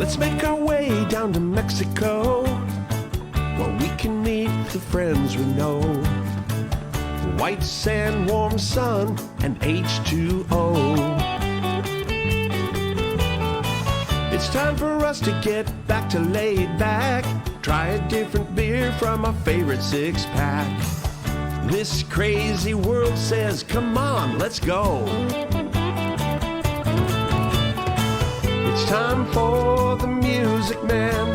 Let's make our way down to Mexico, where we can meet the friends we know. White sand, warm sun, and H2O. It's time for us to get back to laid back. Try a different beer from our favorite six-pack. This crazy world says, come on, let's go. It's time for the music man,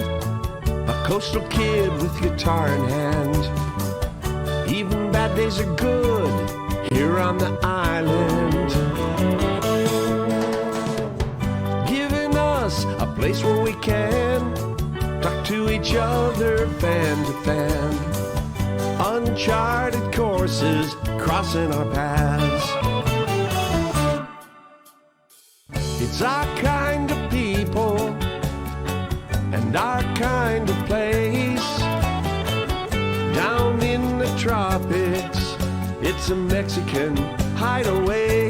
a coastal kid with guitar in hand. Even bad days are good here on the island. Giving us a place where we can talk to each other fan to fan. Uncharted courses crossing our paths. It's our kind of people and our kind of place. Down in the tropics, it's a Mexican hideaway.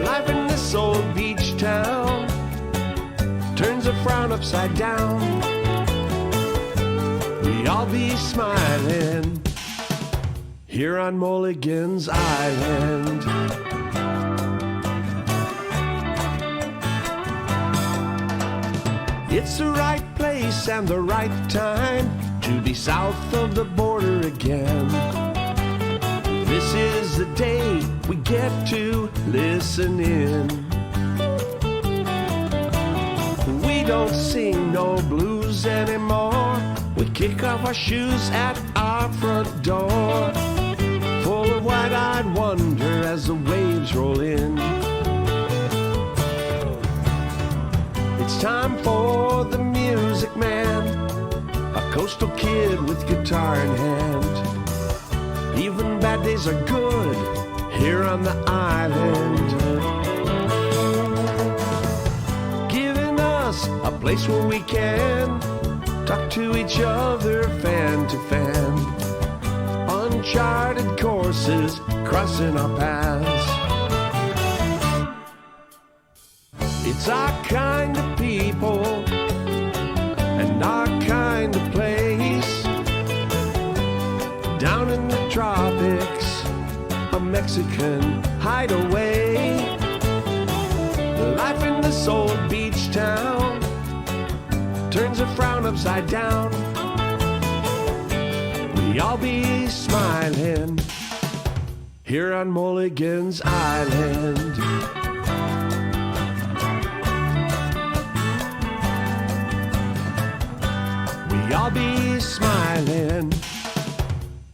Life in this old beach town turns a frown upside down. We all be smiling here on Mulligan's Island. It's the right place and the right time to be south of the border again. This is the day we get to listen in. We don't sing no blues anymore. We kick off our shoes at our front door, full of wide-eyed wonder as the waves roll in. It's time for the music man, a coastal kid with guitar in hand. Even bad days are good here on the island. Giving us a place where we can talk to each other fan to fan. Uncharted courses crossing our paths. It's our kind of people and our kind of place. Down in the tropics, a Mexican hideaway. Life in this old beach town turns a frown upside down. We all be smiling here on Mulligan's Island. We all be smiling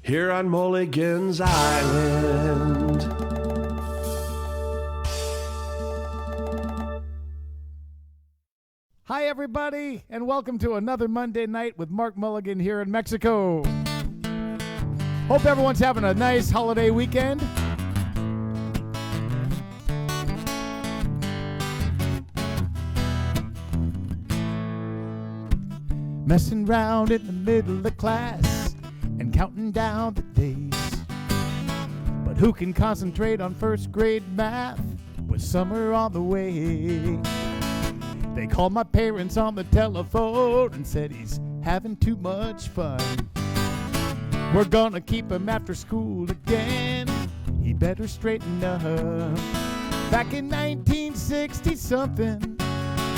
here on Mulligan's Island. Hi, everybody, and welcome to another Monday night with Mark Mulligan here in Mexico. Hope everyone's having a nice holiday weekend. Messing around in the middle of class and counting down the days. But who can concentrate on first grade math with summer on the way? They called my parents on the telephone and said he's having too much fun. We're gonna keep him after school again. He better straighten up. Back in 1960-something,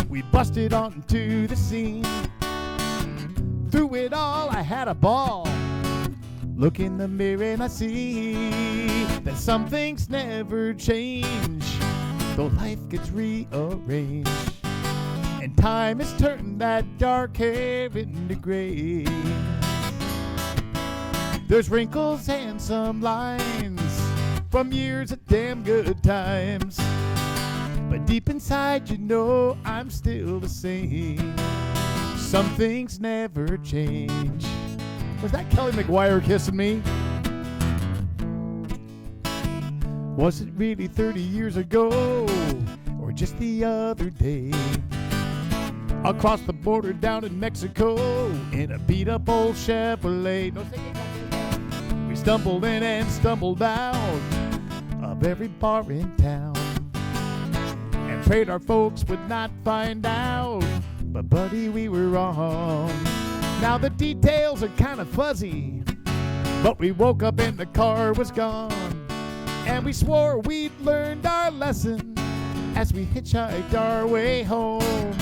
we busted onto the scene. Through it all, I had a ball. Look in the mirror and I see that some things never change, though life gets rearranged. And time has turned that dark hair into gray. There's wrinkles and some lines from years of damn good times, but deep inside you know I'm still the same. Some things never change. Was that Kelly McGuire kissing me? Was it really 30 years ago, or just the other day? Across the border down in Mexico, in a beat-up old Chevrolet. No singing. We stumbled in and stumbled out of every bar in town, and prayed our folks would not find out. But buddy, we were wrong. Now the details are kind of fuzzy, but we woke up and the car was gone. And we swore we'd learned our lesson as we hitchhiked our way home.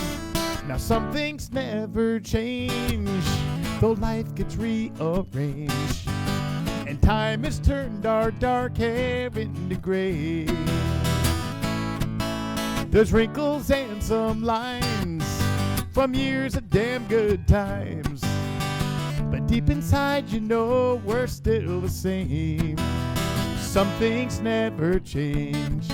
Now some things never change, though life gets rearranged, and time has turned our dark hair into gray. There's wrinkles and some lines from years of damn good times, but deep inside you know we're still the same. Some things never change.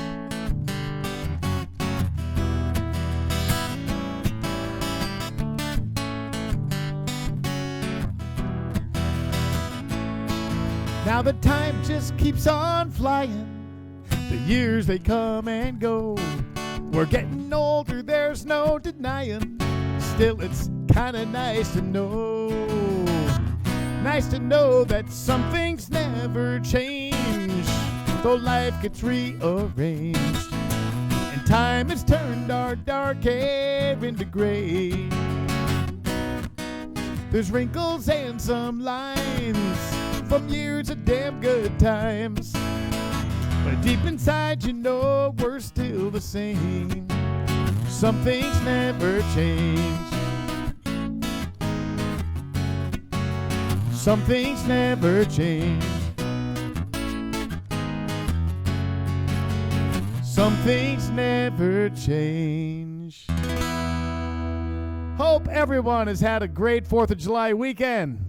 Now the time just keeps on flying. The years they come and go. We're getting older, there's no denying. Still, it's kinda nice to know. Nice to know that some things never change, though life gets rearranged, and time has turned our dark hair into gray. There's wrinkles and some lines from years of damn good times, but deep inside you know we're still the same. Some things never change. Some things never change. Some things never change. Hope everyone has had a great 4th of July weekend.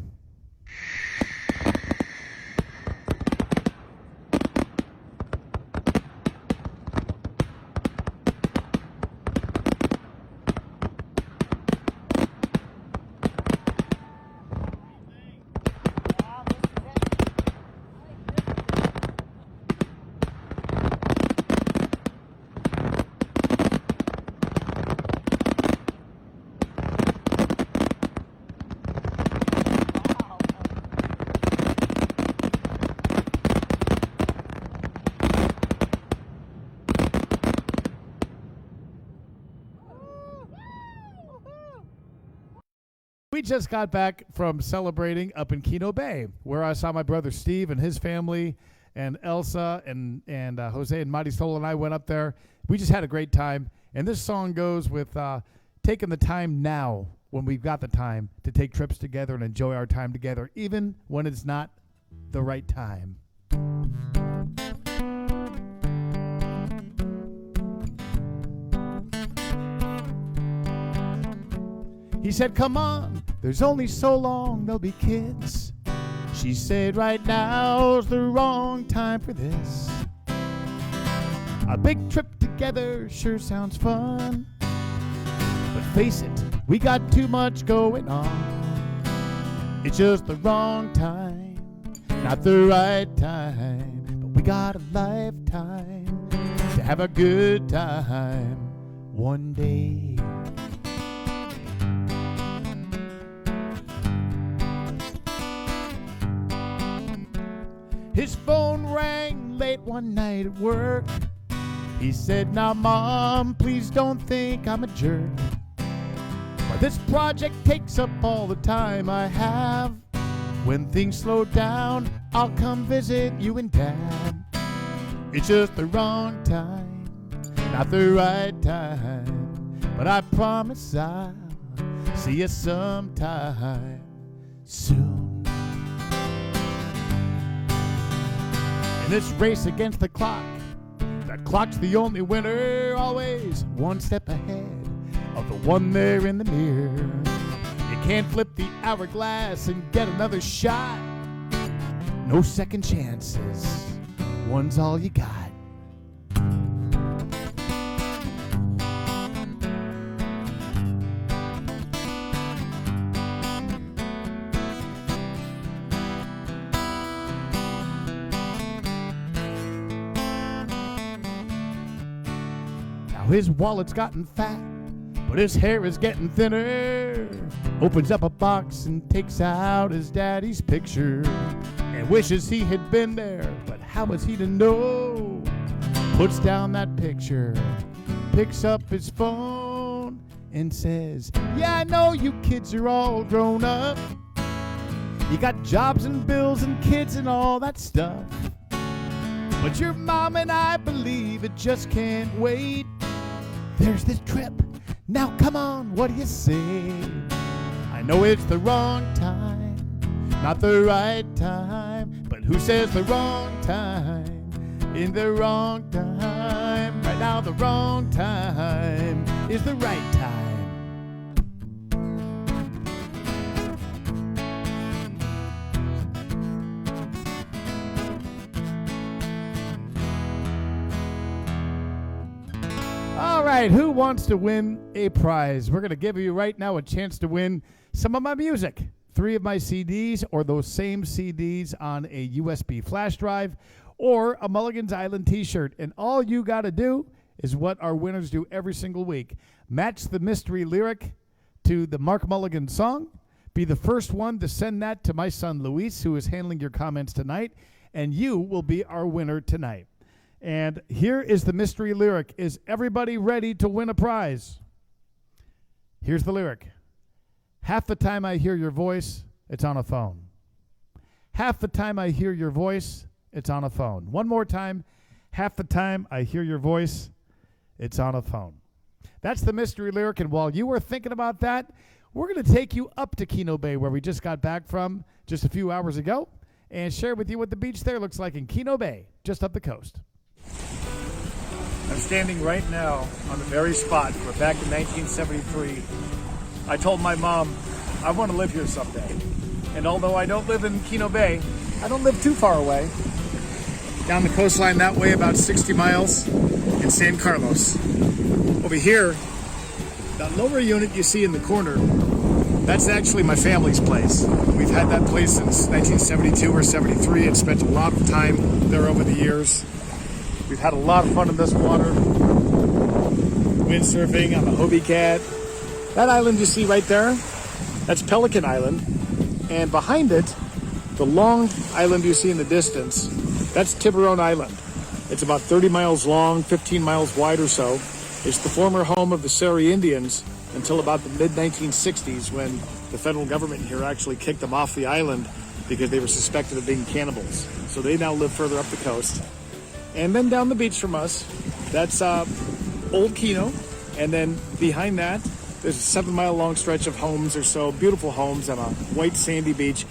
We just got back from celebrating up in Kino Bay, where I saw my brother Steve and his family, and Elsa and Jose and Marisol and I went up there. We just had a great time. And this song goes with taking the time now, when we've got the time, to take trips together and enjoy our time together, even when it's not the right time. He said, come on, there's only so long there'll be kids. She said, right now's the wrong time for this. A big trip together sure sounds fun, but face it, we got too much going on. It's just the wrong time, not the right time, but we got a lifetime to have a good time one day. His phone rang late one night at work. He said, now Mom, please don't think I'm a jerk, but this project takes up all the time I have. When things slow down, I'll come visit you and Dad. It's just the wrong time, not the right time, but I promise I'll see you sometime soon. In this race against the clock, that clock's the only winner, always one step ahead of the one there in the mirror. You can't flip the hourglass and get another shot. No second chances, one's all you got. His wallet's gotten fat, but his hair is getting thinner. Opens up a box and takes out his daddy's picture, and wishes he had been there, but how was he to know? Puts down that picture picks up his phone and says, yeah, I know you kids are all grown up. You got jobs and bills and kids and all that stuff. But your mom and I believe it just can't wait. There's this trip. Now come on, what do you say? I know it's the wrong time, not the right time. But who says the wrong time? In the wrong time. Right now the wrong time is the right time. All right, who wants to win a prize? We're going to give you right now a chance to win some of my music. 3 of my CDs, or those same CDs on a USB flash drive, or a Mulligan's Island t-shirt. And all you got to do is what our winners do every single week. Match the mystery lyric to the Mark Mulligan song. Be the first one to send that to my son Luis, who is handling your comments tonight, and you will be our winner tonight. And here is the mystery lyric. Is everybody ready to win a prize? Here's the lyric. Half the time I hear your voice, it's on a phone. Half the time I hear your voice, it's on a phone. One more time. Half the time I hear your voice, it's on a phone. That's the mystery lyric. And while you were thinking about that, we're going to take you up to Kino Bay, where we just got back from just a few hours ago, and share with you what the beach there looks like in Kino Bay, just up the coast. I'm standing right now on the very spot where back in 1973, I told my mom, I want to live here someday. And although I don't live in Kino Bay, I don't live too far away. Down the coastline that way, about 60 miles, in San Carlos. Over here, that lower unit you see in the corner, that's actually my family's place. We've had that place since 1972 or 73 and spent a lot of time there over the years. We've had a lot of fun in this water. Windsurfing on the Hobie Cat. That island you see right there, that's Pelican Island. And behind it, the long island you see in the distance, that's Tiburon Island. It's about 30 miles long, 15 miles wide or so. It's the former home of the Seri Indians until about the mid-1960s, when the federal government here actually kicked them off the island because they were suspected of being cannibals. So they now live further up the coast. And then down the beach from us, that's Old Kino. And then behind that, there's a 7-mile long stretch of homes or so, beautiful homes on a white sandy beach.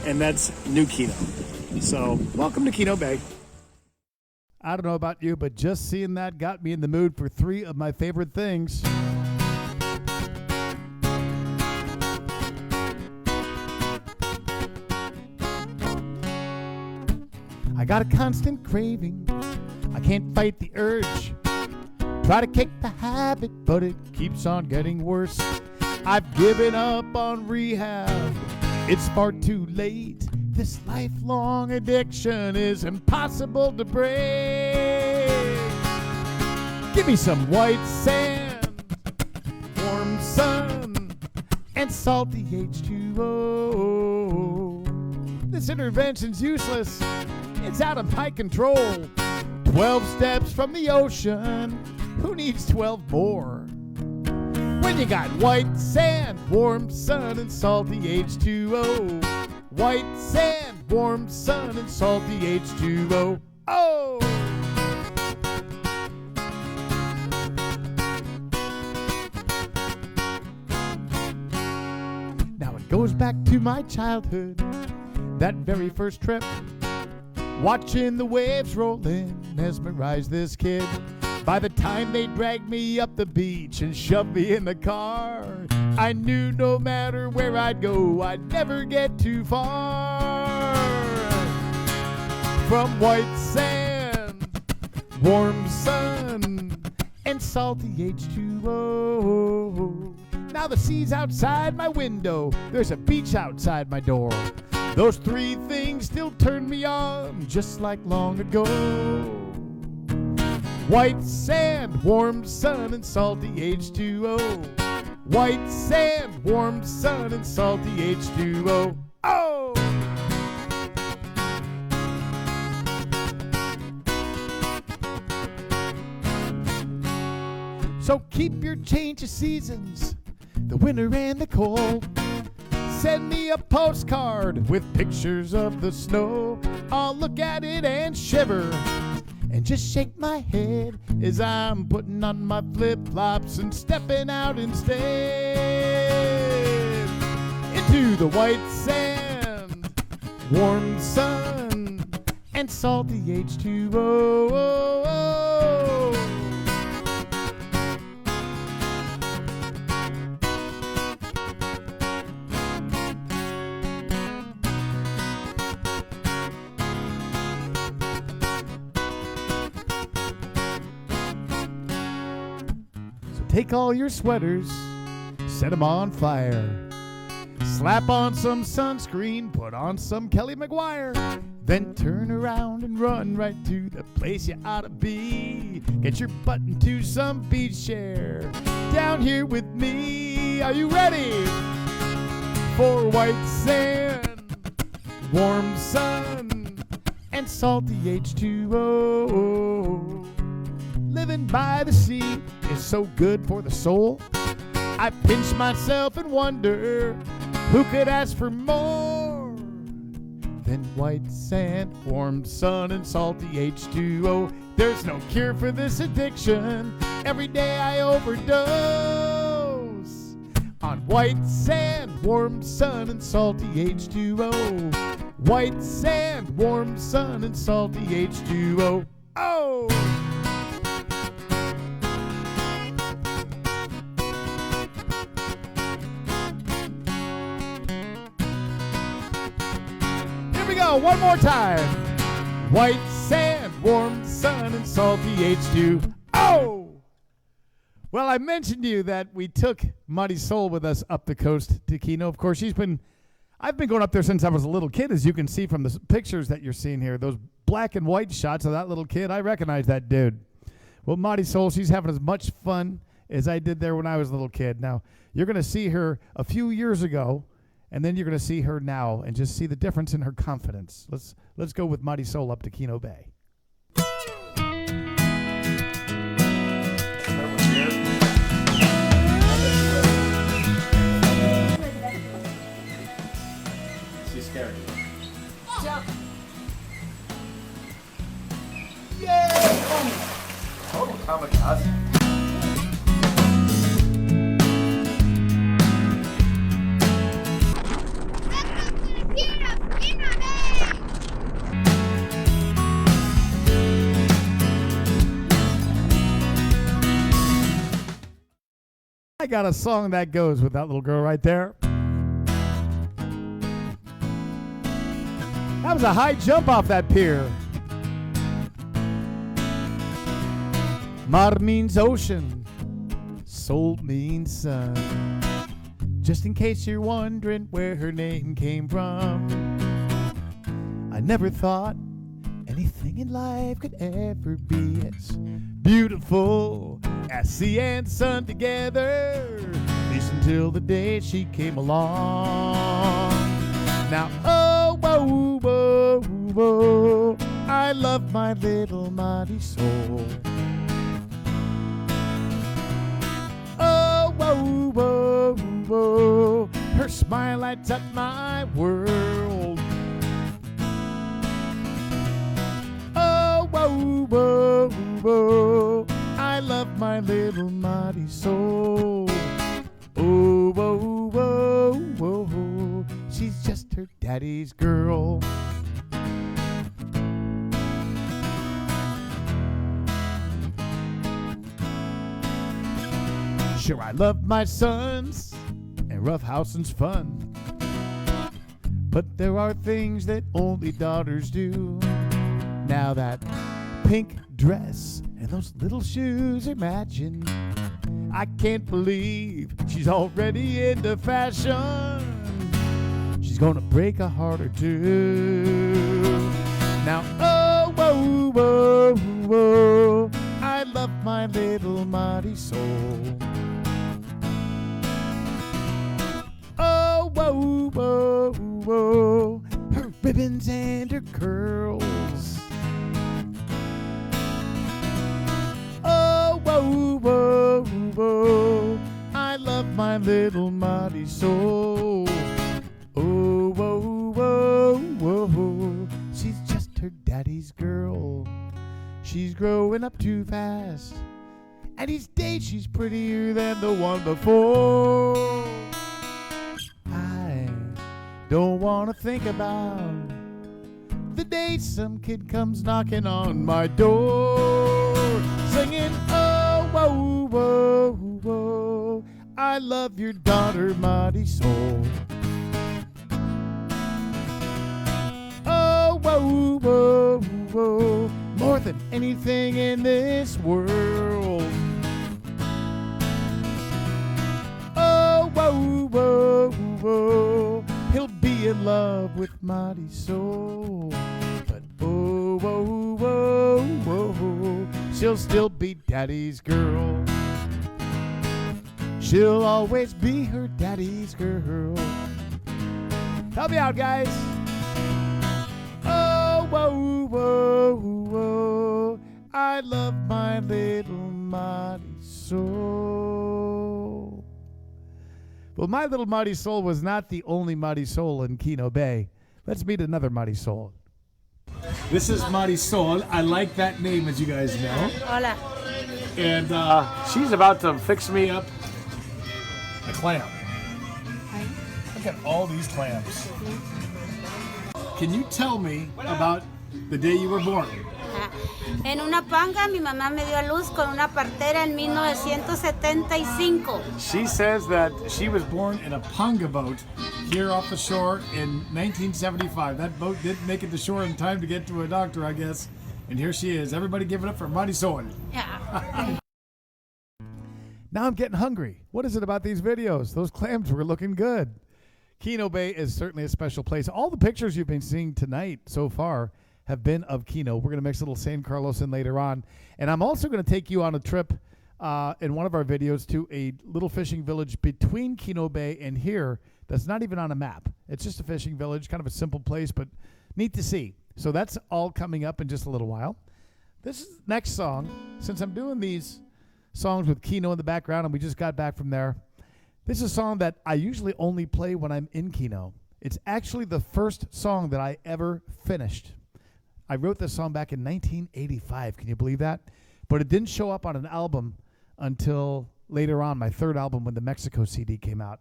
And that's New Kino. So welcome to Kino Bay. I don't know about you, but just seeing that got me in the mood for 3 of my favorite things. I got a constant craving. I can't fight the urge. Try to kick the habit, but it keeps on getting worse. I've given up on rehab. It's far too late. This lifelong addiction is impossible to break. Give me some white sand, warm sun, and salty H2O. This intervention's useless. It's out of my control. 12 steps from the ocean. Who needs 12 more? When you got white sand, warm sun, and salty H2O. White sand, warm sun, and salty H2O. Oh! Now it goes back to my childhood, that very first trip. Watching the waves roll in mesmerized this kid. By the time they dragged me up the beach and shoved me in the car, I knew no matter where I'd go, I'd never get too far. From white sand, warm sun, and salty H2O. Now the sea's outside my window, there's a beach outside my door. Those 3 things still turn me on, just like long ago. White sand, warm sun, and salty H2O. White sand, warm sun, and salty H2O. Oh! So keep your change of seasons, the winter and the cold. Send me a postcard with pictures of the snow. I'll look at it and shiver and just shake my head as I'm putting on my flip-flops and stepping out instead into the white sand, warm sun, and salty H2O. Take all your sweaters, set them on fire. Slap on some sunscreen, put on some Kelly Maguire. Then turn around and run right to the place you ought to be. Get your butt into some beach chair down here with me. Are you ready for white sand, warm sun, and salty H2O? Living by the sea is so good for the soul. I pinch myself and wonder who could ask for more than white sand, warm sun, and salty H2O. There's no cure for this addiction. Every day I overdose on white sand, warm sun, and salty H2O. White sand, warm sun, and salty H2O. Oh! Go one more time. White sand, warm sun, and salty H2O. Well, I mentioned to you that we took Muddy Soul with us up the coast to Kino. Of course, I've been going up there since I was a little kid, as you can see from the pictures that you're seeing here. Those black and white shots of that little kid, I recognize that dude. Well, Muddy Soul, she's having as much fun as I did there when I was a little kid. Now, you're going to see her a few years ago, and then you're going to see her now and just see the difference in her confidence. Let's go with Muddy Soul up to Kino Bay. She's scared. Jump. Yay! Oh, kamikaze. I got a song that goes with that little girl right there. That was a high jump off that pier. Mar means ocean, soul means sun. Just in case you're wondering where her name came from. I never thought anything in life could ever be as beautiful as sea and sun together, at least until the day she came along. Now, oh, whoa, whoa, whoa, I love my little Muddy Soul. Oh, whoa, whoa, whoa, her smile lights up my world. Oh, whoa, whoa, whoa, I love my little Muddy Soul. Oh, whoa, whoa, whoa, she's just her daddy's girl. Sure, I love my sons, and roughhousing's fun. But there are things that only daughters do. Now that pink dress and those little shoes are matching. I can't believe she's already into fashion. She's gonna break a heart or two. Now, oh, whoa, whoa, whoa, I love my little Muddy Soul. Oh, whoa, whoa, whoa, her ribbons and her curls. Oh, whoa, whoa, my little muddy soul. Oh, whoa, whoa, whoa. She's just her daddy's girl. She's growing up too fast, and each day she's prettier than the one before. I don't want to think about the day some kid comes knocking on my door, singing, oh, whoa, whoa, whoa, I love your daughter, muddy soul. Oh, whoa, whoa, whoa, more than anything in this world. Oh, whoa, whoa, whoa, he'll be in love with muddy soul. But oh, whoa, whoa, whoa, she'll still be daddy's girl. She'll always be her daddy's girl. Help me out, guys. Oh, whoa, whoa, whoa, I love my little muddy soul. Well, my little muddy soul was not the only muddy soul in Kino Bay. Let's meet another muddy soul. This is Muddy Soul. I like that name, as you guys know. Hola. And she's about to fix me up a clam. Look at all these clams. Can you tell me about the day you were born? En una panga, mi mamá me dio a luz con una partera en 1975. She says that she was born in a panga boat here off the shore in 1975. That boat didn't make it to shore in time to get to a doctor, I guess. And here she is. Everybody give it up for Muddy Soul. Yeah. Now I'm getting hungry. What is it about these videos? Those clams were looking good. Kino Bay is certainly a special place. All the pictures you've been seeing tonight so far have been of Kino. We're going to mix a little San Carlos in later on. And I'm also going to take you on a trip in one of our videos to a little fishing village between Kino Bay and here that's not even on a map. It's just a fishing village, kind of a simple place, but neat to see. So that's all coming up in just a little while. This next song, since I'm doing these songs with Kino in the background and we just got back from there, this is a song that I usually only play when I'm in Kino. It's actually the first song that I ever finished. I wrote this song back in 1985. Can you believe that? But it didn't show up on an album until later on, my third album, when the Mexico CD came out.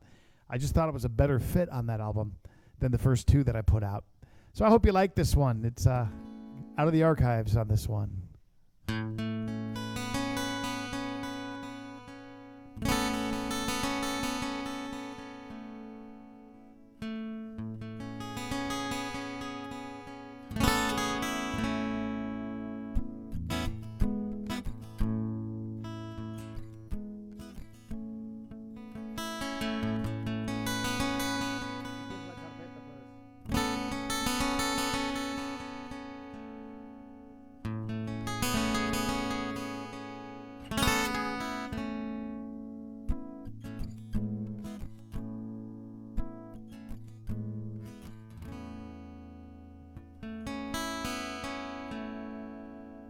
I just thought it was a better fit on that album than the first two that I put out. So I hope you like this one. It's out of the archives on this one.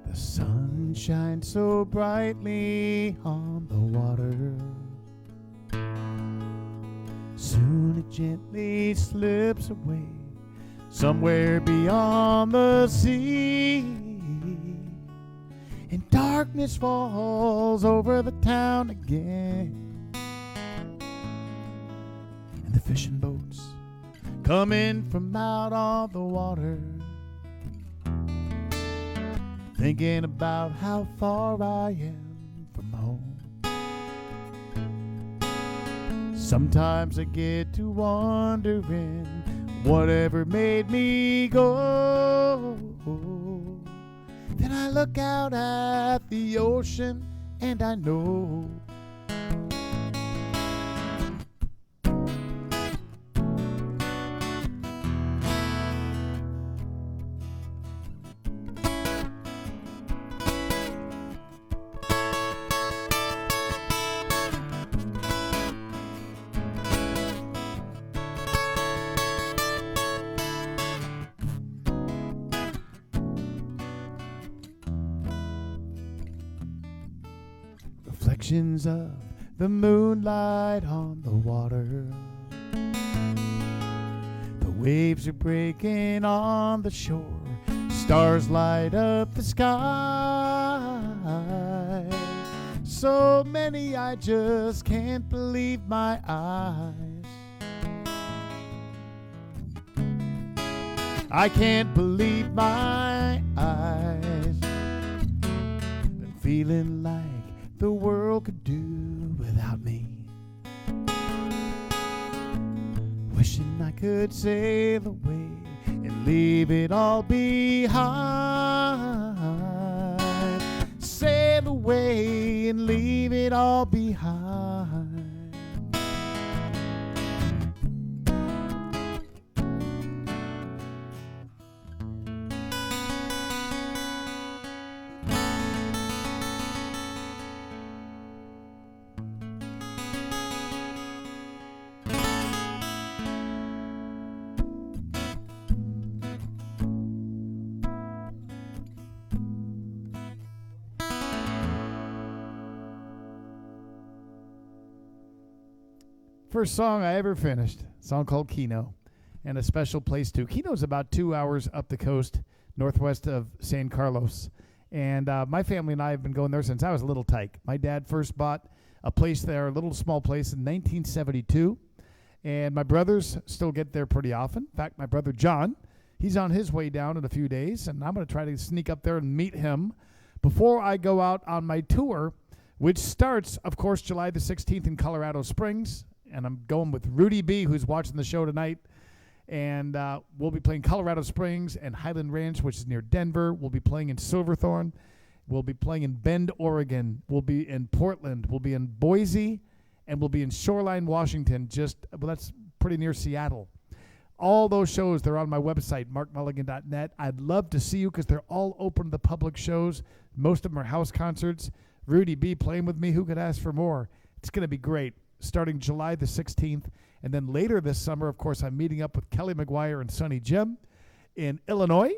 The sun shines so brightly on the water. Soon it gently slips away somewhere beyond the sea. And darkness falls over the town again. And the fishing boats come in from out on the water, thinking about how far I am from home. Sometimes I get to wondering whatever made me go. Then I look out at the ocean and I know reflections of the moonlight on the water. The waves are breaking on the shore. Stars light up the sky. So many I just can't believe my eyes. I can't believe my eyes. Been feeling like the world could do without me. Wishing I could sail away and leave it all behind. Sail away and leave it all behind. First song I ever finished, a song called Kino, and a special place too. Kino's about 2 hours up the coast, northwest of San Carlos. And my family and I have been going there since I was a little tyke. My dad first bought a place there, a little small place, in 1972. And my brothers still get there pretty often. In fact, my brother John, he's on his way down in a few days, and I'm going to try to sneak up there and meet him before I go out on my tour, which starts, of course, July the 16th in Colorado Springs. And I'm going with Rudy B., who's watching the show tonight. And we'll be playing Colorado Springs and Highland Ranch, which is near Denver. We'll be playing in Silverthorne. We'll be playing in Bend, Oregon. We'll be in Portland. We'll be in Boise. And we'll be in Shoreline, Washington. That's pretty near Seattle. All those shows, they're on my website, markmulligan.net. I'd love to see you because they're all open to the public shows. Most of them are house concerts. Rudy B. playing with me. Who could ask for more? It's going to be great. Starting July the 16th. And then later this summer, of course, I'm meeting up with Kelly McGuire and Sonny Jim in Illinois,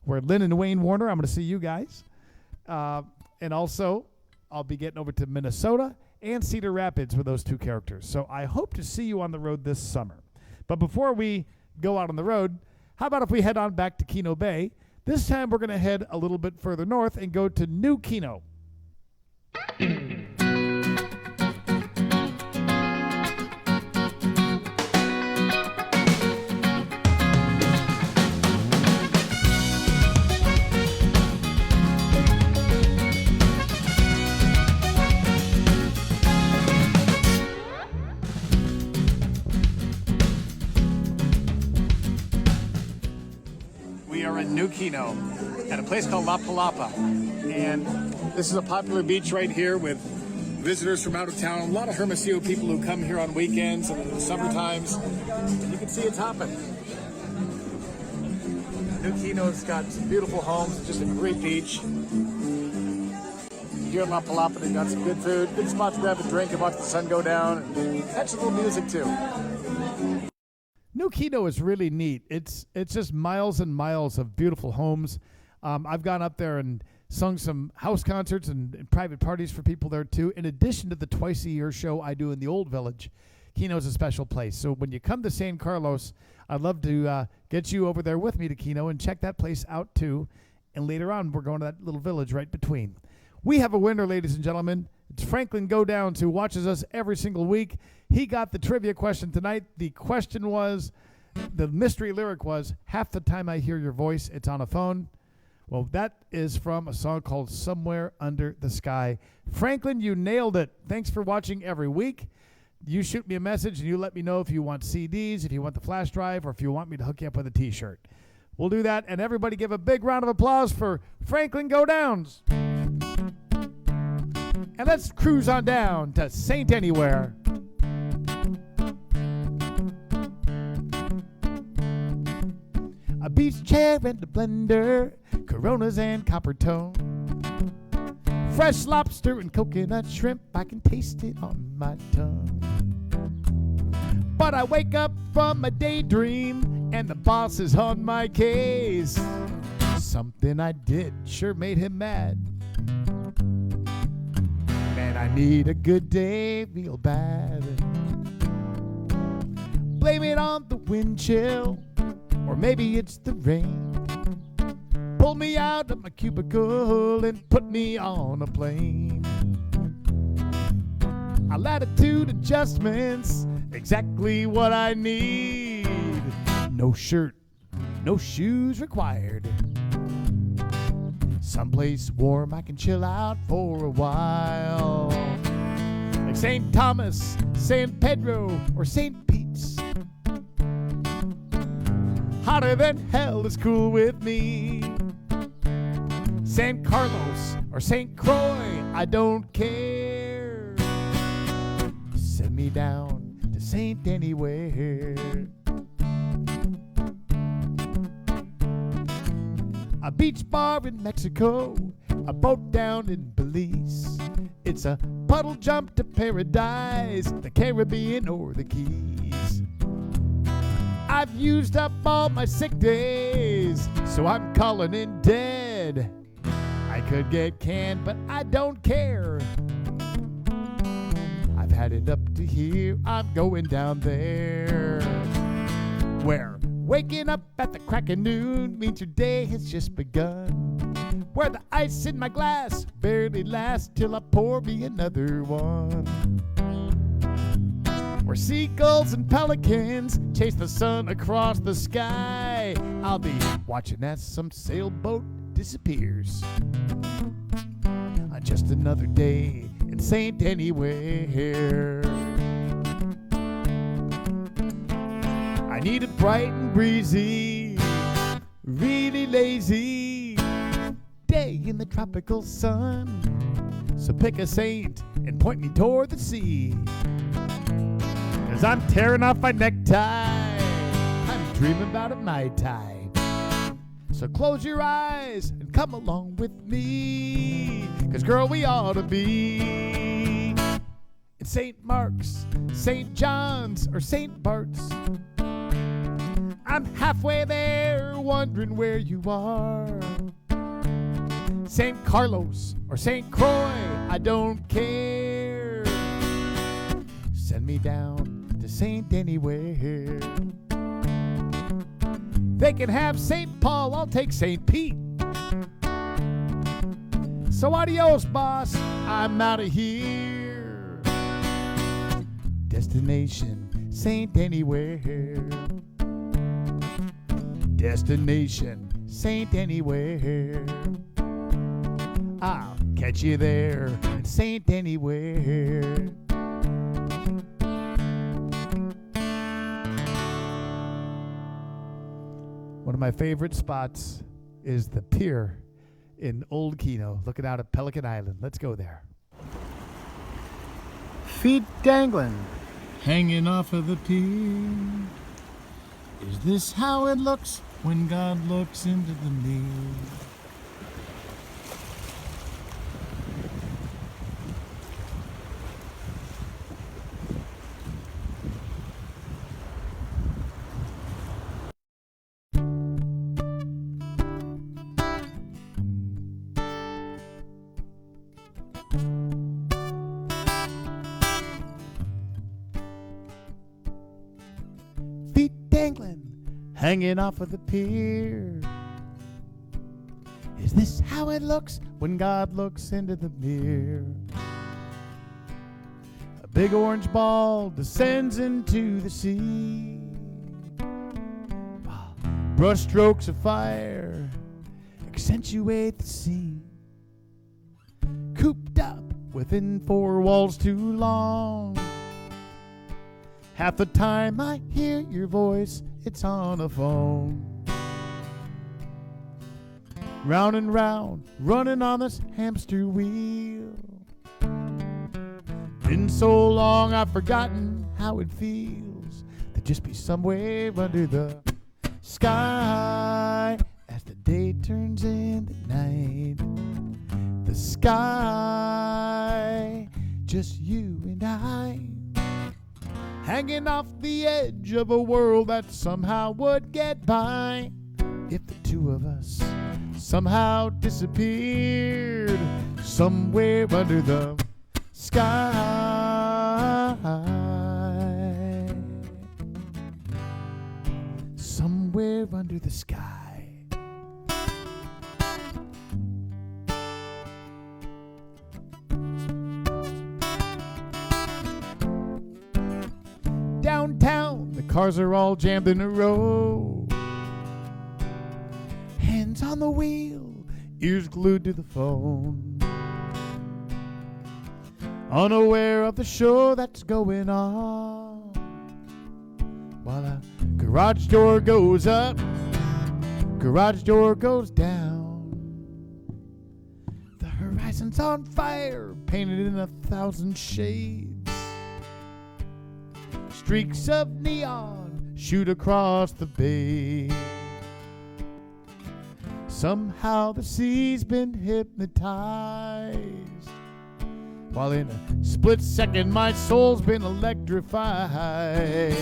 where Lynn and Wayne Warner, I'm going to see you guys. And also, I'll be getting over to Minnesota and Cedar Rapids with those two characters. So I hope to see you on the road this summer. But before we go out on the road, how about if we head on back to Kino Bay? This time we're going to head a little bit further north and go to New Kino. New Kino at a place called La Palapa, and this is a popular beach right here with visitors from out of town. A lot of Hermosillo people who come here on weekends and in the summer times. And you can see it's hopping. New Kino's got some beautiful homes, just a great beach. Here at La Palapa, they've got some good food, good spot to grab a drink and watch the sun go down, and catch a little music too. New Kino is really neat. It's just miles and miles of beautiful homes. I've gone up there and sung some house concerts and private parties for people there too. In addition to the twice-a-year show I do in the Old Village, Kino's a special place. So when you come to San Carlos, I'd love to get you over there with me to Kino and check that place out too. And later on, we're going to that little village right between. We have a winner, ladies and gentlemen. It's Franklin Godowns, who watches us every single week. He got the trivia question tonight. The question was, the mystery lyric was, half the time I hear your voice, it's on a phone. Well, that is from a song called Somewhere Under the Sky. Franklin, you nailed it. Thanks for watching every week. You shoot me a message and you let me know if you want CDs, if you want the flash drive, or if you want me to hook you up with a T-shirt. We'll do that, and everybody give a big round of applause for Franklin Godowns. And let's cruise on down to Saint Anywhere. A beach chair and a blender, Coronas and copper tone. Fresh lobster and coconut shrimp, I can taste it on my tongue. But I wake up from a daydream, and the boss is on my case. Something I did sure made him mad. Man, I I need a good day real bad. Blame it on the wind chill, or maybe it's the rain. Pull me out of my cubicle and put me on a plane. A latitude adjustments, exactly what I need. No shirt, no shoes required. Someplace warm I can chill out for a while. Like St. Thomas, St. Pedro, or St. Pete's. Hotter than hell is cool with me. San Carlos or St. Croix, I don't care. Send me down to St. Anywhere. A beach bar in Mexico, a boat down in Belize. It's a puddle jump to paradise, the Caribbean or the Keys. I've used up all my sick days, so I'm calling in dead. I could get canned, but I don't care. I've had it up to here, I'm going down there. Where waking up at the crack of noon means your day has just begun. Where the ice in my glass barely lasts till I pour me another one. Where seagulls and pelicans chase the sun across the sky. I'll be watching as some sailboat disappears. Just another day in St. Anywhere. I need it bright and breezy, really lazy day in the tropical sun. So pick a saint and point me toward the sea. 'Cause I'm tearing off my necktie, I'm dreaming about a Mai Tai. So close your eyes and come along with me. 'Cause girl, we ought to be in St. Mark's, St. John's, or St. Bart's. I'm halfway there, wondering where you are. St. Carlos or St. Croix, I don't care. Send me down to St. Anywhere. They can have St. Paul, I'll take St. Pete. So adios, boss, I'm out of here. Destination St. Anywhere. Destination St. Anywhere. I'll catch you there at St. Anywhere. One of my favorite spots is the pier in Old Kino, looking out at Pelican Island. Let's go there. Feet dangling, hanging off of the pier. Is this how it looks when God looks into the mirror? Dangling, hanging off of the pier. Is this how it looks when God looks into the mirror? A big orange ball descends into the sea. Brush strokes of fire accentuate the scene. Cooped up within four walls too long. Half the time I hear your voice, it's on a phone. Round and round, running on this hamster wheel. Been so long I've forgotten how it feels to just be somewhere under the sky. As the day turns into night, the sky, just you and I. Hanging off the edge of a world that somehow would get by if the two of us somehow disappeared somewhere under the sky. Somewhere under the sky. Downtown, the cars are all jammed in a row. Hands on the wheel, ears glued to the phone. Unaware of the show that's going on. While a garage door goes up, garage door goes down. The horizon's on fire, painted in 1,000 shades. Streaks of neon shoot across the bay. Somehow the sea's been hypnotized, while in a split second my soul's been electrified.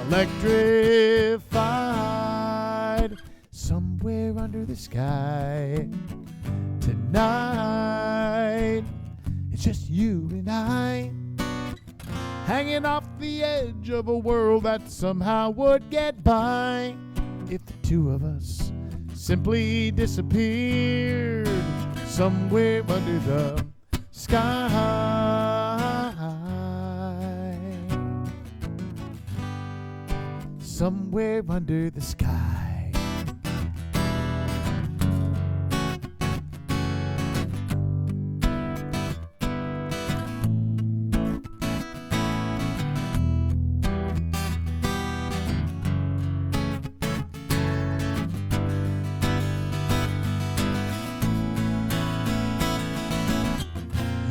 Electrified. Somewhere under the sky tonight, it's just you and I, hanging off the edge of a world that somehow would get by if the two of us simply disappeared somewhere under the sky. Somewhere under the sky.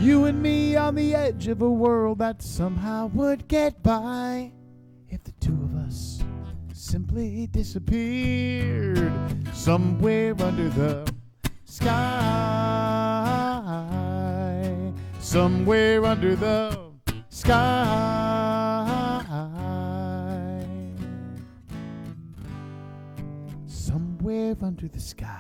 You and me on the edge of a world that somehow would get by if the two of us simply disappeared somewhere under the sky. Somewhere under the sky. Somewhere under the sky.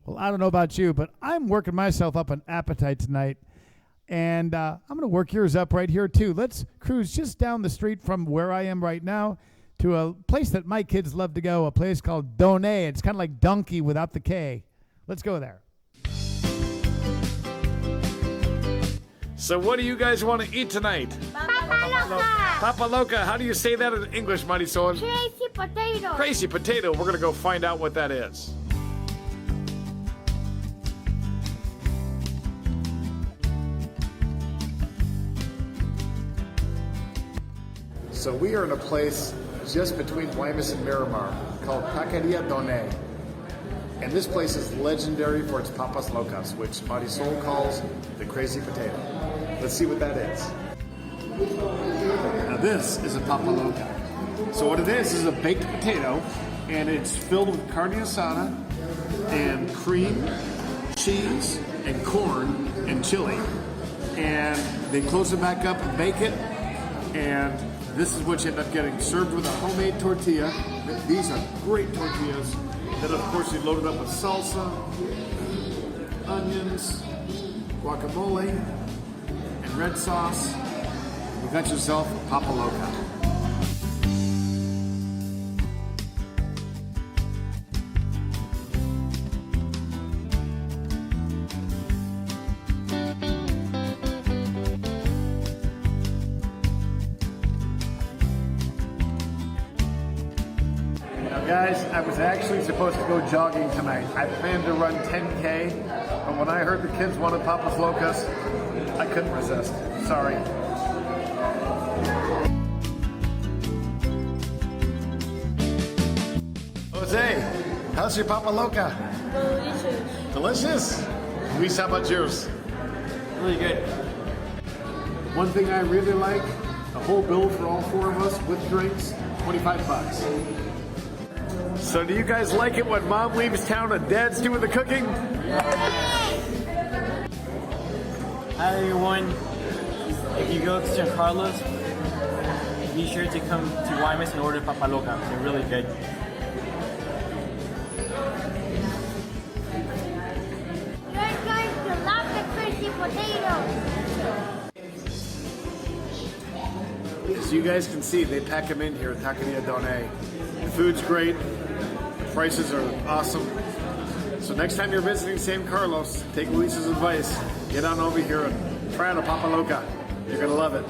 Well, I don't know about you, but I'm working myself up an appetite tonight, and I'm going to work yours up right here, too. Let's cruise just down the street from where I am right now to a place that my kids love to go, a place called Donne. It's kind of like donkey without the K. Let's go there. So what do you guys want to eat tonight? Papa Loca. Papa Loca. How do you say that in English, Marisol? Crazy potato. Crazy potato. We're going to go find out what that is. So we are in a place just between Guaymas and Miramar called Taqueria Donne. And this place is legendary for its papas locas, which Marisol calls the crazy potato. Let's see what that is. Now this is a papa loca. So what it is a baked potato, and it's filled with carne asada and cream, cheese, and corn, and chili. And they close it back up and bake it, and this is what you end up getting, served with a homemade tortilla. These are great tortillas. Then, of course, you load it up with salsa, onions, guacamole, and red sauce. You got yourself a Papa Loca. Guys, I was actually supposed to go jogging tonight. I planned to run 10K, but when I heard the kids wanted Papas Locas, I couldn't resist. Sorry. Jose, how's your Papa Loca? Delicious. Delicious? Luis, how about yours? Really good. One thing I really like, the whole bill for all four of us with drinks, $25. So do you guys like it when Mom leaves town and Dad's doing the cooking? Hi everyone, if you go to San Carlos, be sure to come to Guaymas and order papaloca. They're really good. You're going to love the crispy potatoes. As you guys can see, they pack them in here at Taqueria Donay. The food's great, the prices are awesome. So next time you're visiting San Carlos, take Luis's advice. Get on over here and try out a papaloca. You're gonna love it.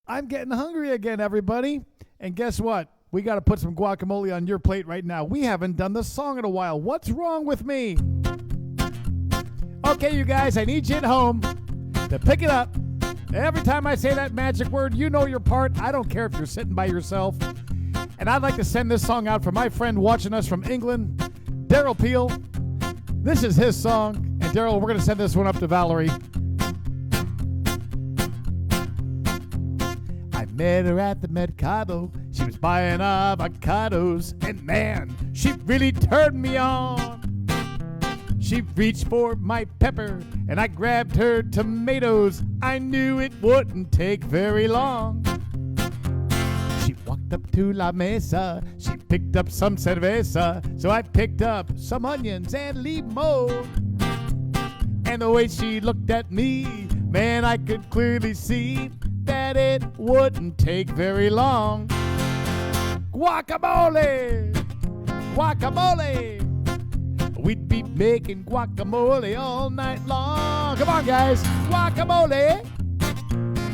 I'm getting hungry again, everybody. And guess what? We got to put some guacamole on your plate right now. We haven't done the song in a while. What's wrong with me? Okay, you guys, I need you at home to pick it up. Every time I say that magic word, you know your part. I don't care if you're sitting by yourself. And I'd like to send this song out for my friend watching us from England, Daryl Peel. This is his song. And Daryl, we're going to send this one up to Valerie. I met her at the Mercado. She was buying avocados. And man, she really turned me on. She reached for my pepper, and I grabbed her tomatoes. I knew it wouldn't take very long. She walked up to La Mesa. She picked up some cerveza. So I picked up some onions and limon. And the way she looked at me, man, I could clearly see that it wouldn't take very long. Guacamole! Guacamole! We'd be making guacamole all night long. Come on, guys. Guacamole.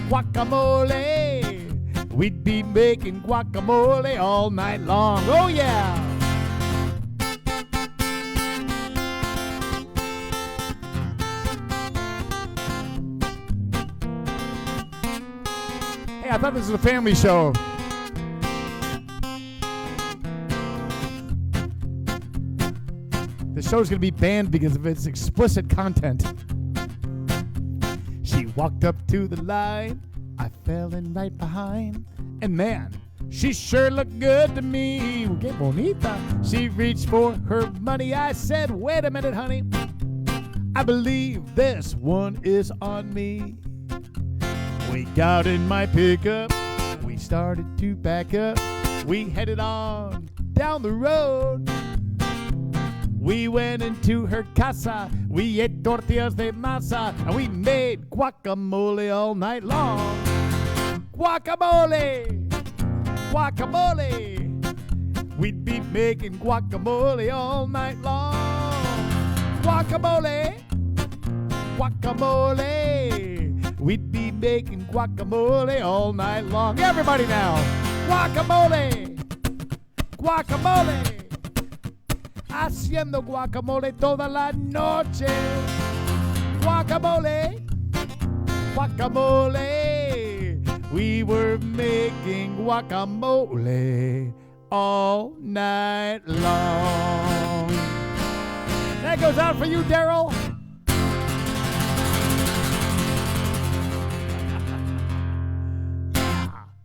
Guacamole. We'd be making guacamole all night long. Oh, yeah. Hey, I thought this was a family show. The show's going to be banned because of its explicit content. She walked up to the line. I fell in right behind. And man, she sure looked good to me. Que bonita. She reached for her money. I said, wait a minute, honey. I believe this one is on me. We got in my pickup. We started to back up. We headed on down the road. We went into her casa, we ate tortillas de masa, and we made guacamole all night long. Guacamole! Guacamole! We'd be making guacamole all night long. Guacamole! Guacamole! We'd be making guacamole all night long. Everybody now! Guacamole! Guacamole! Haciendo guacamole toda la noche. Guacamole, guacamole. We were making guacamole all night long. That goes out for you, Daryl.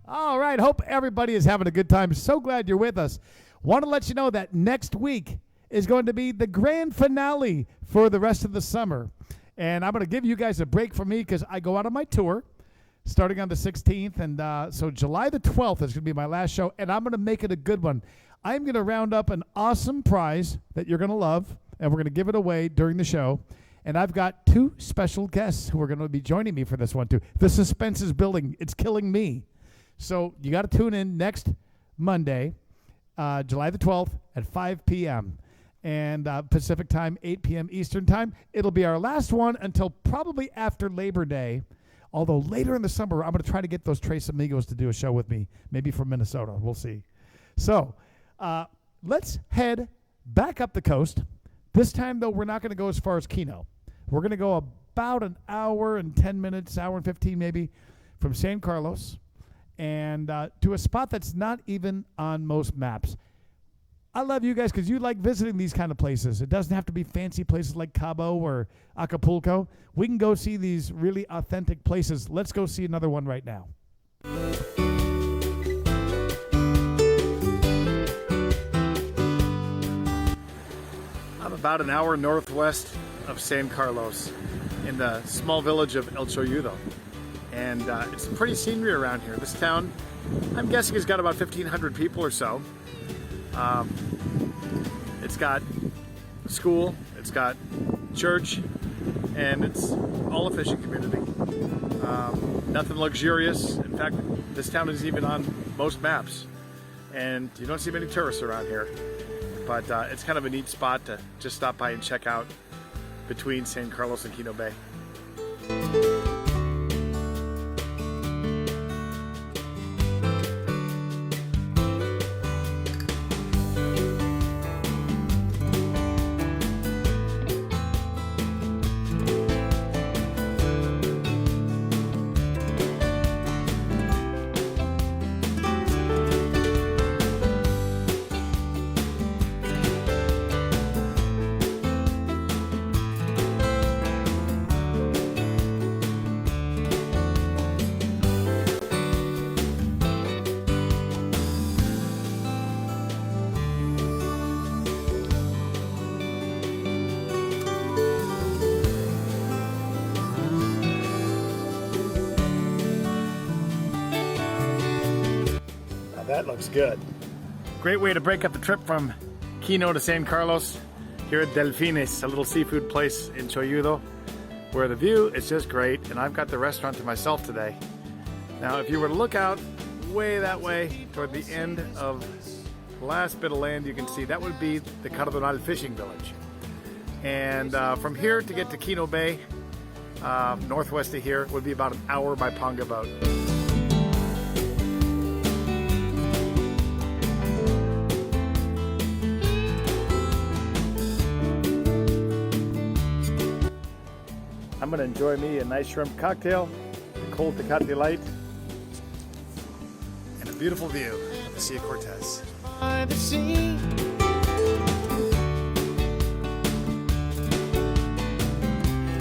All right, hope everybody is having a good time. So glad you're with us. Want to let you know that next week is going to be the grand finale for the rest of the summer. And I'm going to give you guys a break from me because I go out on my tour starting on the 16th. And so July the 12th is going to be my last show, and I'm going to make it a good one. I'm going to round up an awesome prize that you're going to love, and we're going to give it away during the show. And I've got two special guests who are going to be joining me for this one, too. The suspense is building. It's killing me. So you got to tune in next Monday, July the 12th at 5 p.m. and Pacific time, 8 p.m. Eastern time. It'll be our last one until probably after Labor Day. Although later in the summer, I'm going to try to get those Tres Amigos to do a show with me, maybe from Minnesota. We'll see. So let's head back up the coast. This time, though, we're not going to go as far as Kino. We're going to go about an hour and 10 minutes, hour and 15 maybe, from San Carlos and to a spot that's not even on most maps. I love you guys because you like visiting these kind of places. It doesn't have to be fancy places like Cabo or Acapulco. We can go see these really authentic places. Let's go see another one right now. I'm about an hour northwest of San Carlos in the small village of El Choyudo. And it's pretty scenery around here. This town, I'm guessing, has got about 1,500 people or so. It's got a school, it's got church, and it's all a fishing community. Nothing luxurious. In fact, this town is even on most maps. And you don't see many tourists around here. But it's kind of a neat spot to just stop by and check out between San Carlos and Kino Bay. That looks good. Great way to break up the trip from Kino to San Carlos here at Delfines, a little seafood place in Choyudo, where the view is just great, and I've got the restaurant to myself today. Now, if you were to look out way that way toward the end of the last bit of land you can see, that would be the Cardonal fishing village. And from here to get to Kino Bay, northwest of here, would be about an hour by Ponga boat. I'm going to enjoy me a nice shrimp cocktail, a cold Tecate Light, and a beautiful view of the Sea of Cortez. By the sea.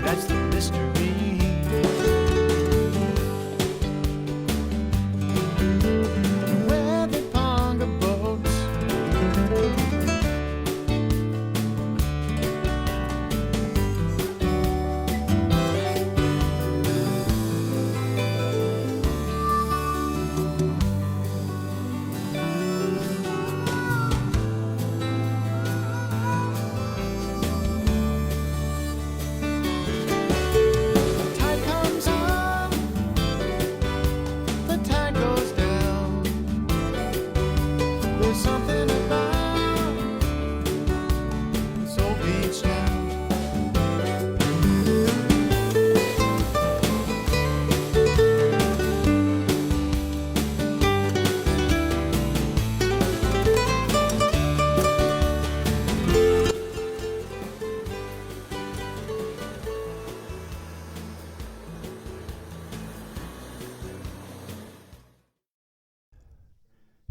That's the mystery. Where the Ponga boats.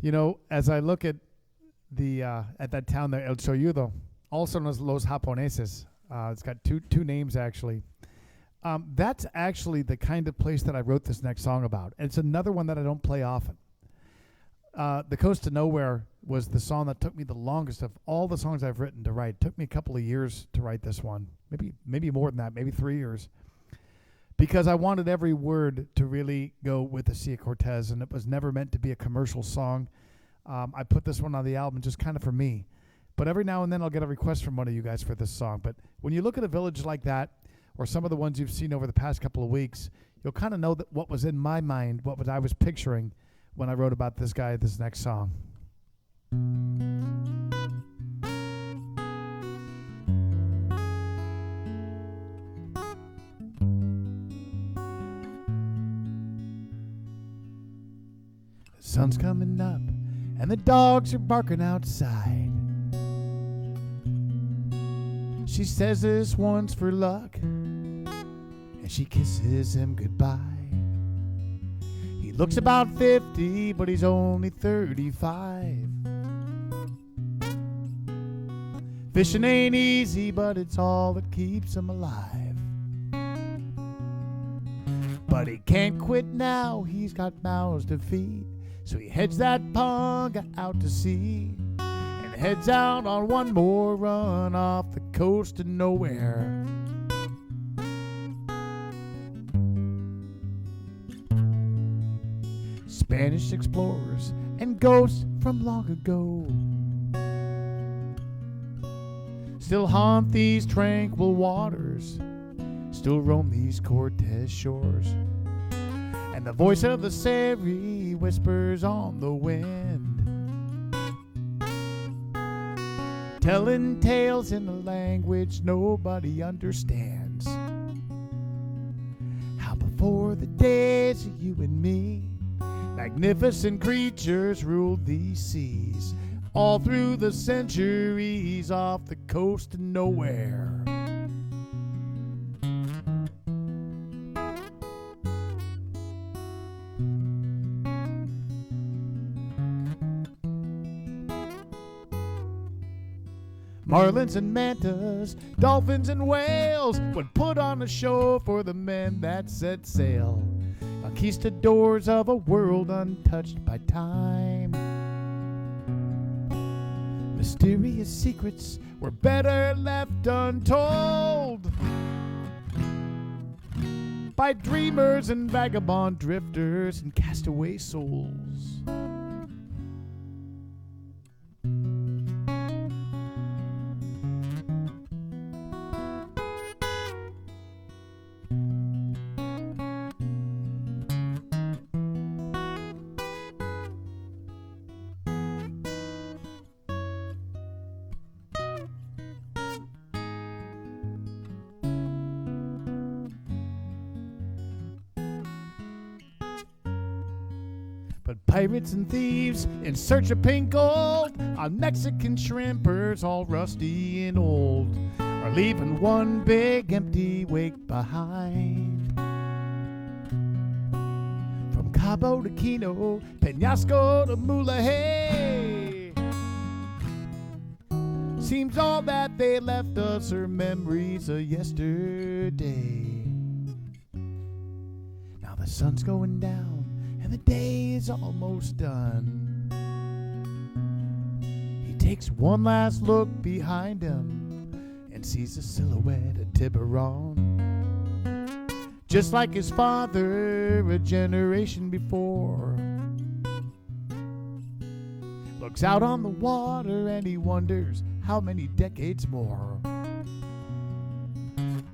You know, as I look at the at that town there, El Choyudo, also known as Los Japoneses, it's got two names actually. That's actually the kind of place that I wrote this next song about. It's another one that I don't play often. The Coast to Nowhere was the song that took me the longest of all the songs I've written to write. It took me a couple of years to write this one, maybe more than that, maybe 3 years. Because I wanted every word to really go with the Sea of Cortez, and it was never meant to be a commercial song. I put this one on the album just kind of for me. But every now and then I'll get a request from one of you guys for this song. But when you look at a village like that, or some of the ones you've seen over the past couple of weeks, you'll kind of know that what was in my mind, I was picturing when I wrote about this guy, this next song. The sun's coming up and the dogs are barking outside. She says this one's for luck and she kisses him goodbye. He looks about 50 but he's only 35. Fishing ain't easy, but it's all that keeps him alive. But he can't quit now, he's got mouths to feed. So he heads that punga out to sea and heads out on one more run off the coast of nowhere. Spanish explorers and ghosts from long ago still haunt these tranquil waters, still roam these Cortez shores. And the voice of the Seri whispers on the wind, telling tales in a language nobody understands. How before the days of you and me, magnificent creatures ruled these seas, all through the centuries off the coast of nowhere. Marlins and mantas, dolphins and whales would put on a show for the men that set sail, conquistadors of a world untouched by time. Mysterious secrets were better left untold by dreamers and vagabond drifters and castaway souls. But pirates and thieves in search of pink gold on Mexican shrimpers all rusty and old are leaving one big empty wake behind. From Cabo to Kino, Peñasco to Mulligan, seems all that they left us are memories of yesterday. Now the sun's going down and the day is almost done. He takes one last look behind him and sees the silhouette of Tiburon, just like his father a generation before. Looks out on the water and he wonders how many decades more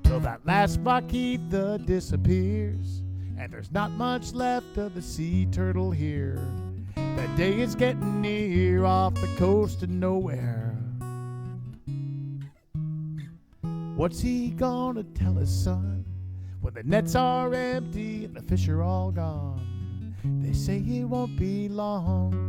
till that last vaquita disappears and there's not much left of the sea turtle here. That day is getting near off the coast of nowhere. What's he gonna tell his son when the nets are empty and the fish are all gone? They say it won't be long.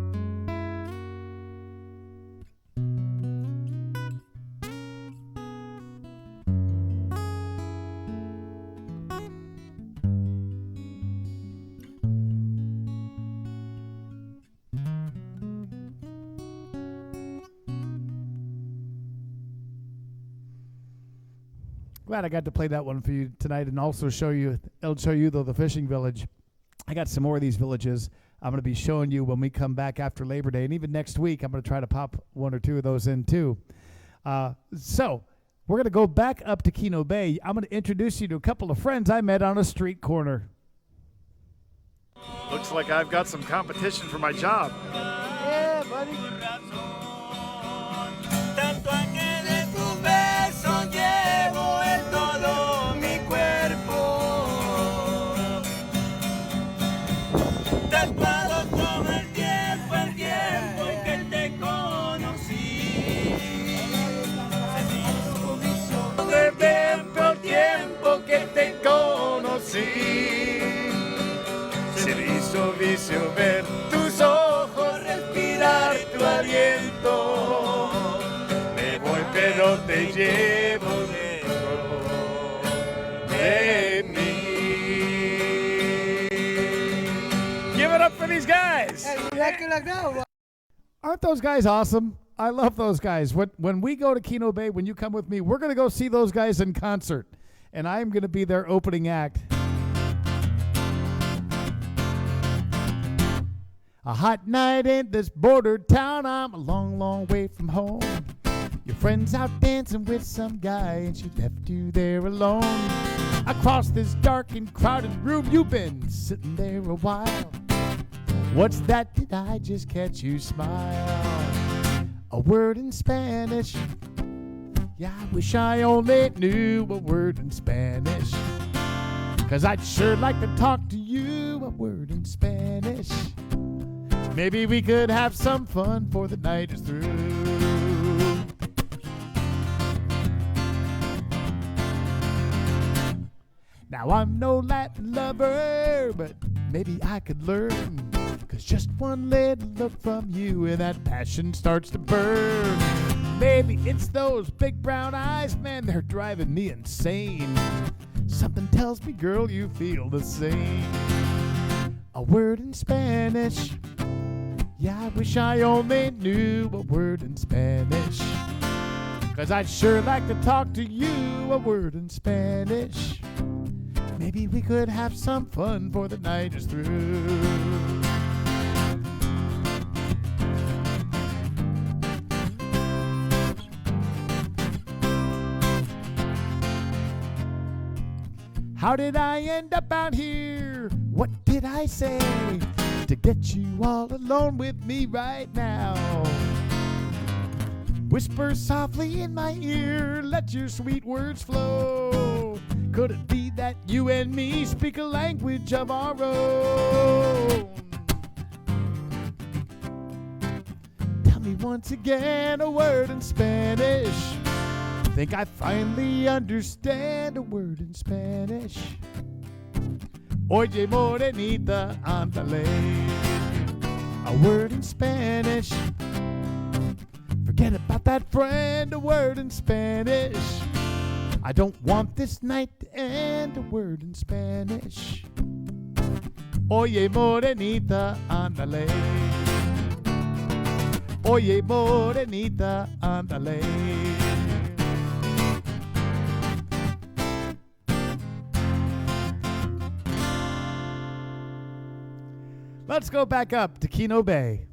Glad I got to play that one for you tonight and also show you El Choyudo, the fishing village. I got some more of these villages I'm going to be showing you when we come back after Labor Day. And even next week, I'm going to try to pop one or two of those in too. So we're going to go back up to Kino Bay. I'm going to introduce you to a couple of friends I met on a street corner. Looks like I've got some competition for my job. Yeah, buddy. Se me hizo vicio ver tus ojos, respirar tu aliento. Me voy pero te llevo dentro de mí. Give it up for these guys. Aren't those guys awesome? I love those guys. When we go to Kino Bay, when you come with me, we're going to go see those guys in concert. And I'm going to be their opening act. A hot night in this border town. I'm a long, long way from home. Your friend's out dancing with some guy, and she left you there alone. Across this dark and crowded room, you've been sitting there a while. What's that? Did I just catch you smile? A word in Spanish. Yeah, I wish I only knew a word in Spanish. 'Cause I'd sure like to talk to you a word in Spanish. Maybe we could have some fun before the night is through. Now I'm no Latin lover, but maybe I could learn. 'Cause just one little look from you and that passion starts to burn. Maybe it's those big brown eyes, man, they're driving me insane. Something tells me, girl, you feel the same. A word in Spanish. Yeah, I wish I only knew a word in Spanish. 'Cause I'd sure like to talk to you a word in Spanish. Maybe we could have some fun before the night is through. How did I end up out here? What did I say to get you all alone with me right now? Whisper softly in my ear, let your sweet words flow. Could it be that you and me speak a language of our own? Tell me once again a word in Spanish. Think I finally understand a word in Spanish. Oye, morenita, ándale. A word in Spanish. Forget about that friend, a word in Spanish. I don't want this night to end, a word in Spanish. Oye, morenita, ándale. Oye, morenita, ándale. Let's go back up to Kino Bay.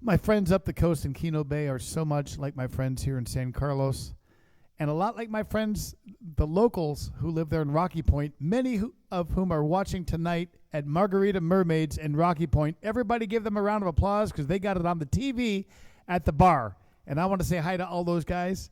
My friends up the coast in Kino Bay are so much like my friends here in San Carlos, and a lot like my friends, the locals who live there in Rocky Point, many of whom are watching tonight at Margarita Mermaids in Rocky Point. Everybody give them a round of applause because they got it on the TV at the bar. And I want to say hi to all those guys.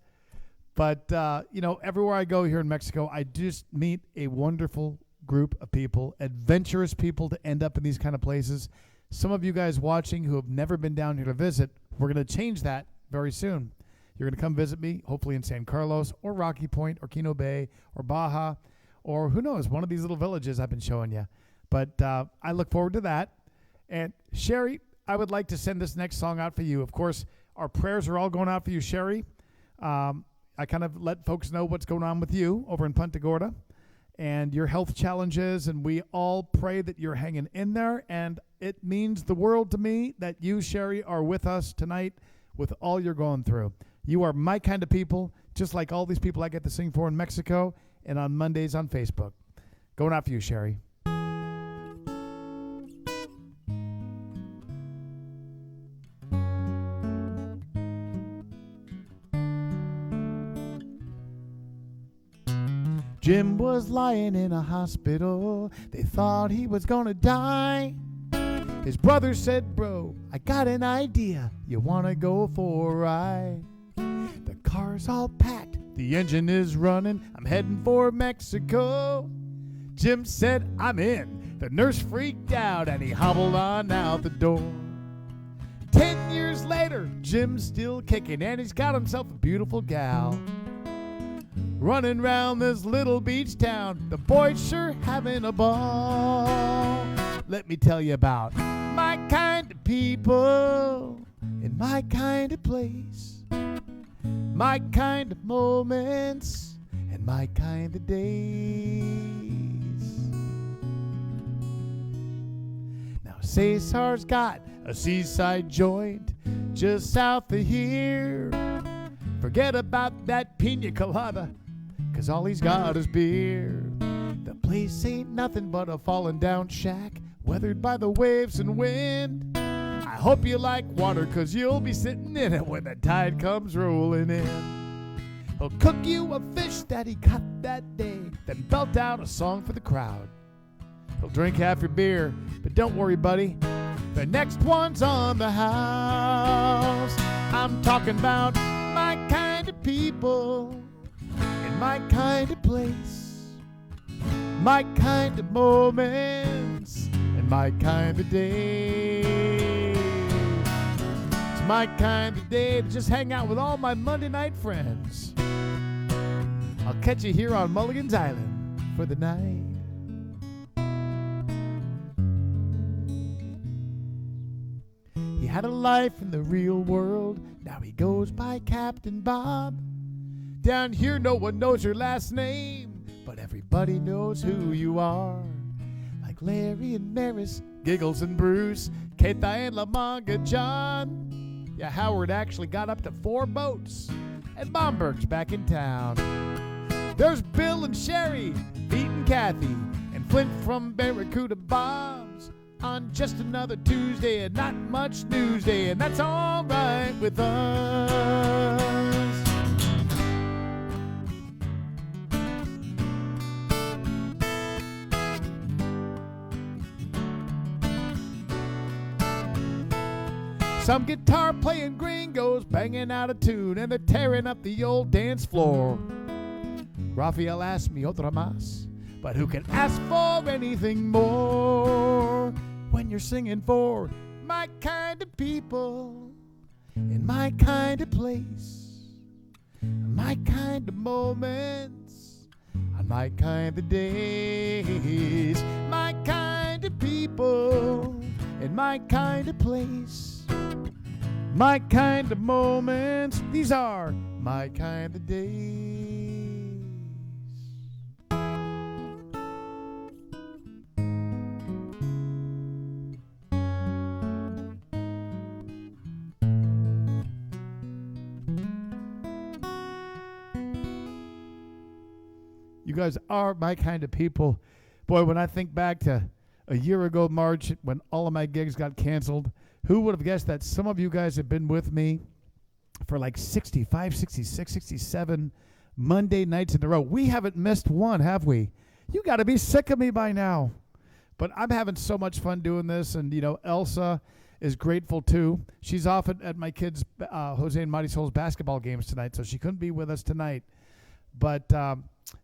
But, everywhere I go here in Mexico, I just meet a wonderful group of people, adventurous people to end up in these kind of places. Some of you guys watching who have never been down here to visit, we're going to change that very soon. You're going to come visit me, hopefully in San Carlos or Rocky Point or Kino Bay or Baja or who knows, one of these little villages I've been showing you. But I look forward to that. And Sherry, I would like to send this next song out for you. Of course, our prayers are all going out for you, Sherry. I kind of let folks know what's going on with you over in Punta Gorda and your health challenges, and we all pray that you're hanging in there, and it means the world to me that you, Sherry, are with us tonight with all you're going through. You are my kind of people, just like all these people I get to sing for in Mexico and on Mondays on Facebook. Going out for you, Sherry. Jim was lying in a hospital. They thought he was gonna die. His brother said, bro, I got an idea. You wanna go for a ride? The car's all packed. The engine is running. I'm heading for Mexico. Jim said, I'm in. The nurse freaked out and he hobbled on out the door. 10 years later, Jim's still kicking and he's got himself a beautiful gal. Running round this little beach town, the boy's sure having a ball. Let me tell you about my kind of people in my kind of place, my kind of moments and my kind of days. Now Cesar's got a seaside joint just south of here. Forget about that pina colada, 'cause all he's got is beer. The place ain't nothing but a fallen down shack, weathered by the waves and wind. I hope you like water, 'cause you'll be sitting in it when the tide comes rolling in. He'll cook you a fish that he caught that day, then belt out a song for the crowd. He'll drink half your beer, but don't worry, buddy, the next one's on the house. I'm talking about my kind of people in my kind of place, my kind of moments and my kind of days. It's my kind of day to just hang out with all my Monday night friends. I'll catch you here on Mulligan's Island for the night. He had a life in the real world. Now he goes by Captain Bob. Down here no one knows your last name, but everybody knows who you are. Like Larry and Maris, Giggles and Bruce, Keita and Lamanga John. Yeah, Howard actually got up to 4 boats, and Bomberg's back in town. There's Bill and Sherry, Pete and Kathy, and Flint from Barracuda Bob's. On just another Tuesday and not much Newsday, and that's all right with us. Some guitar playing gringos banging out a tune, and they're tearing up the old dance floor. Raphael asked me otra más, but who can ask for anything more? When you're singing for my kind of people in my kind of place, my kind of moments on my kind of days, my kind of people in my kind of place, my kind of moments, these are my kind of days. You guys are my kind of people. Boy, when I think back to a year ago, March, when all of my gigs got canceled, who would have guessed that some of you guys have been with me for like 65, 66, 67 Monday nights in a row? We haven't missed one, have we? You got to be sick of me by now. But I'm having so much fun doing this, and, you know, Elsa is grateful too. She's off at my kids' Jose and Marisol's basketball games tonight, so she couldn't be with us tonight. But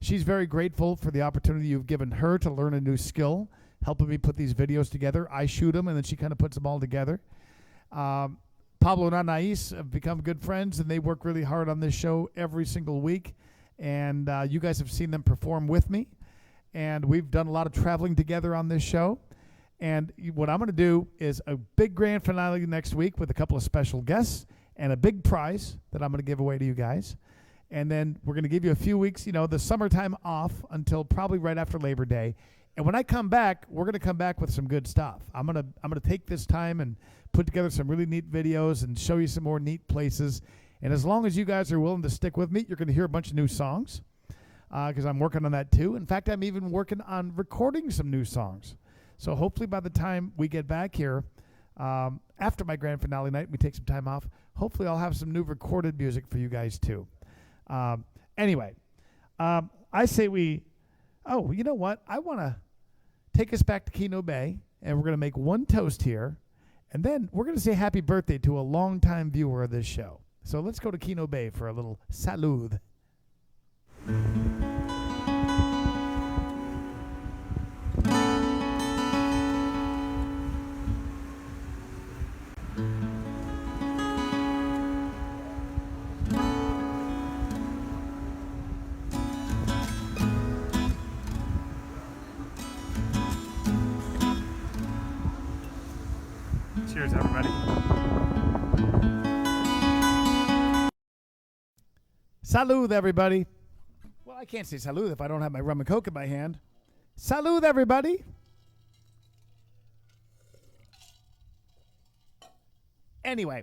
she's very grateful for the opportunity you've given her to learn a new skill, helping me put these videos together. I shoot them, and then she kind of puts them all together. Pablo and Anais have become good friends, and they work really hard on this show every single week. And you guys have seen them perform with me. And we've done a lot of traveling together on this show. And what I'm going to do is a big grand finale next week with a couple of special guests and a big prize that I'm going to give away to you guys. And then we're going to give you a few weeks, you know, the summertime off until probably right after Labor Day. And when I come back, we're going to come back with some good stuff. I'm going to take this time and put together some really neat videos and show you some more neat places. And as long as you guys are willing to stick with me, you're going to hear a bunch of new songs because I'm working on that too. In fact, I'm even working on recording some new songs. So hopefully by the time we get back here, after my grand finale night, we take some time off, hopefully I'll have some new recorded music for you guys too. Anyway, I say we Oh, you know what? I want to take us back to Kino Bay, and we're going to make one toast here, and then we're going to say happy birthday to a longtime viewer of this show. So let's go to Kino Bay for a little salud. Cheers, everybody. Salud, everybody. Well, I can't say salud if I don't have my rum and coke in my hand. Salud, everybody. Anyway,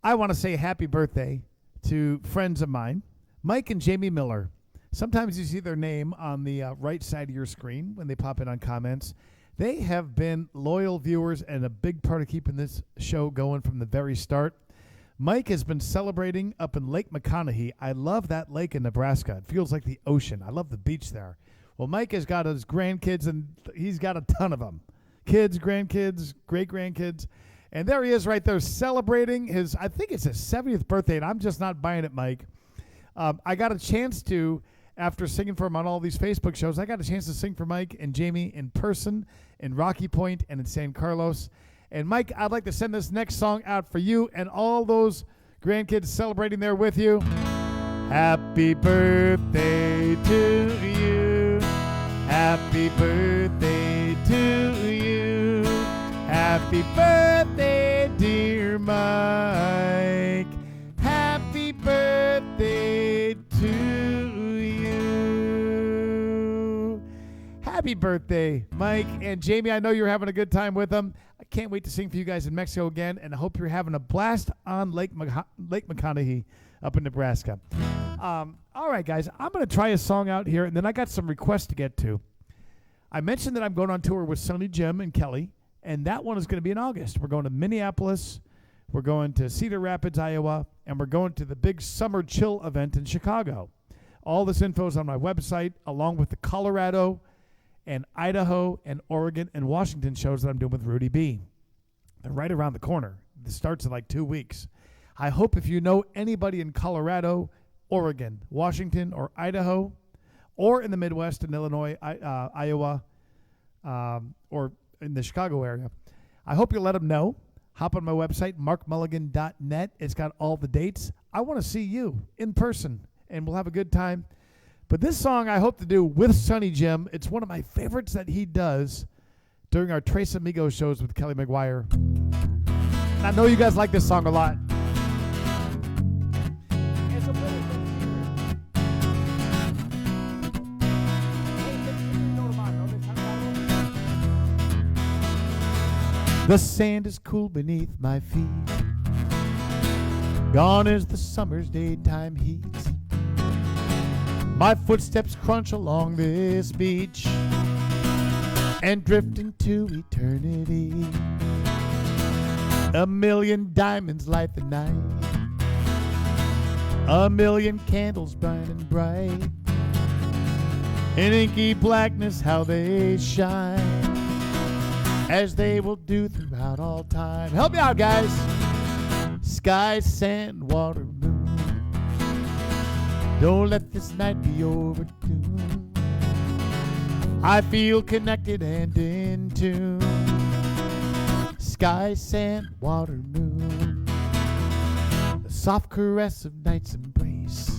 I want to say happy birthday to friends of mine, Mike and Jamie Miller. Sometimes you see their name on the right side of your screen when they pop in on comments. They have been loyal viewers and a big part of keeping this show going from the very start. Mike has been celebrating up in Lake McConaughey. I love that lake in Nebraska. It feels like the ocean. I love the beach there. Well, Mike has got his grandkids, and he's got a ton of them. Kids, grandkids, great-grandkids. And there he is right there celebrating his, I think it's his 70th birthday, and I'm just not buying it, Mike. I got a chance to, after singing for him on all these Facebook shows, I got a chance to sing for Mike and Jamie in person in Rocky Point and in San Carlos. And Mike, I'd like to send this next song out for you and all those grandkids celebrating there with you. Happy birthday to you. Happy birthday to you. Happy birthday, dear Mike. Happy birthday to you. Happy birthday, Mike and Jamie. I know you're having a good time with them. I can't wait to sing for you guys in Mexico again, and I hope you're having a blast on Lake McConaughey up in Nebraska. All right, guys, I'm going to try a song out here, and then I got some requests to get to. I mentioned that I'm going on tour with Sonny, Jim, and Kelly, and that one is going to be in August. We're going to Minneapolis, we're going to Cedar Rapids, Iowa, and we're going to the big Summer Chill event in Chicago. All this info is on my website, along with the Colorado and Idaho and Oregon and Washington shows that I'm doing with Rudy B. They're right around the corner. This starts in like 2 weeks. I hope if you know anybody in Colorado, Oregon, Washington, or Idaho, or in the Midwest in Illinois, Iowa, or in the Chicago area, I hope you'll let them know. Hop on my website, markmulligan.net. It's got all the dates. I want to see you in person, and we'll have a good time. But this song I hope to do with Sonny Jim. It's one of my favorites that he does during our Tres Amigos shows with Kelly McGuire. And I know you guys like this song a lot. The sand is cool beneath my feet. Gone is the summer's daytime heat. My footsteps crunch along this beach and drift into eternity. A million diamonds light the night. A million candles burning bright. In inky blackness how they shine, as they will do throughout all time. Help me out, guys. Sky, sand, water, moon. Don't let this night be overdue. I feel connected and in tune. Sky, sand, water, moon. The soft caress of night's embrace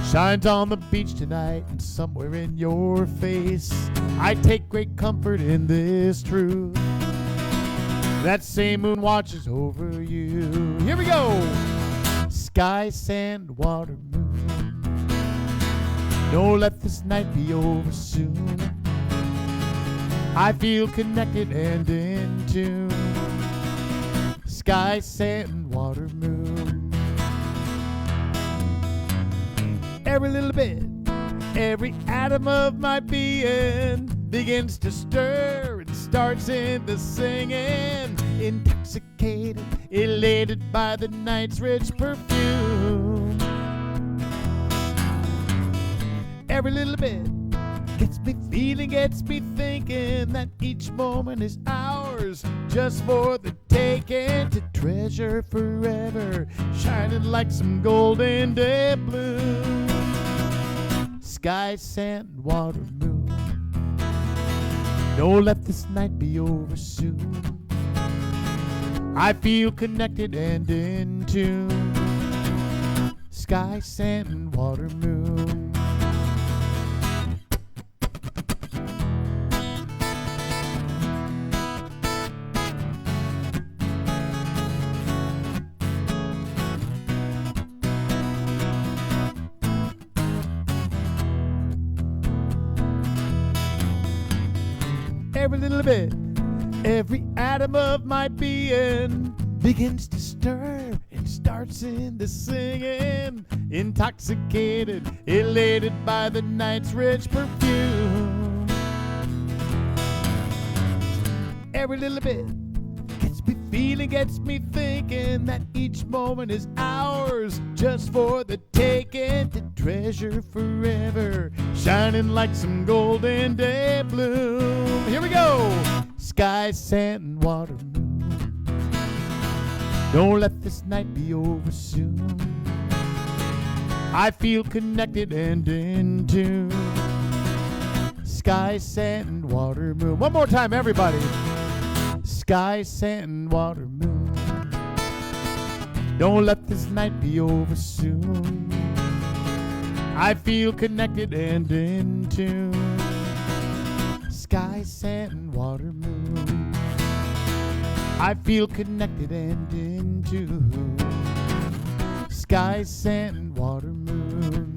shines on the beach tonight and somewhere in your face. I take great comfort in this truth. That same moon watches over you. Here we go. Sky, sand, water, moon. Don't let this night be over soon. I feel connected and in tune. Sky, sand, water, moon. Every little bit, every atom of my being begins to stir and starts into singing. Intoxicated, elated by the night's rich perfume. Every little bit gets me feeling, gets me thinking that each moment is ours, just for the taking, to treasure forever, shining like some golden day bloom. Sky, sand, water, moon, don't let this night be over soon. I feel connected and in tune. Sky, sand, water, moon. Every little bit, every atom of my being begins to stir and starts into singing, intoxicated, elated by the night's rich perfume. Every little bit gets me feeling, gets me thinking that each moment is ours, just for the taking, to treasure forever, shining like some golden day bloom. Here we go. Sky, sand, and water, moon, don't let this night be over soon. I feel connected and in tune. Sky, sand, and water, moon. One more time, everybody. Sky, sand, water, moon, don't let this night be over soon. I feel connected and in tune. Sky, sand, water, moon, I feel connected and in tune. Sky, sand, water, moon.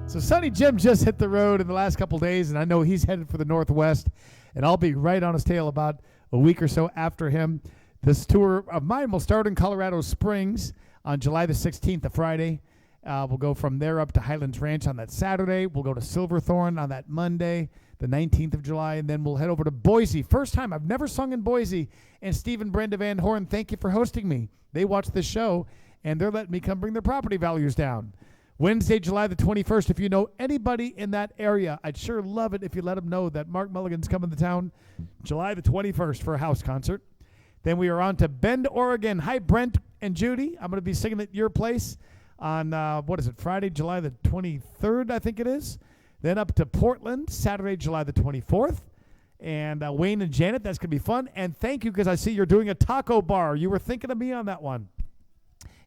So Sonny Jim just hit the road in the last couple days, and I know he's headed for the Northwest, and I'll be right on his tail about a week or so after him. This tour of mine will start in Colorado Springs on July the 16th, a Friday. We'll go from there up to Highlands Ranch on that Saturday. We'll go to Silverthorne on that Monday, the 19th of July, and then we'll head over to Boise. First time. I've never sung in Boise. And Steve and Brenda Van Horn, thank you for hosting me. They watch this show, and they're letting me come bring their property values down. Wednesday, July the 21st. If you know anybody in that area, I'd sure love it if you let them know that Mark Mulligan's coming to town July the 21st for a house concert. Then we are on to Bend, Oregon. Hi, Brent and Judy. I'm going to be singing at your place on, Friday, July the 23rd, I think it is. Then up to Portland, Saturday, July the 24th. And Wayne and Janet, that's going to be fun. And thank you, because I see you're doing a taco bar. You were thinking of me on that one.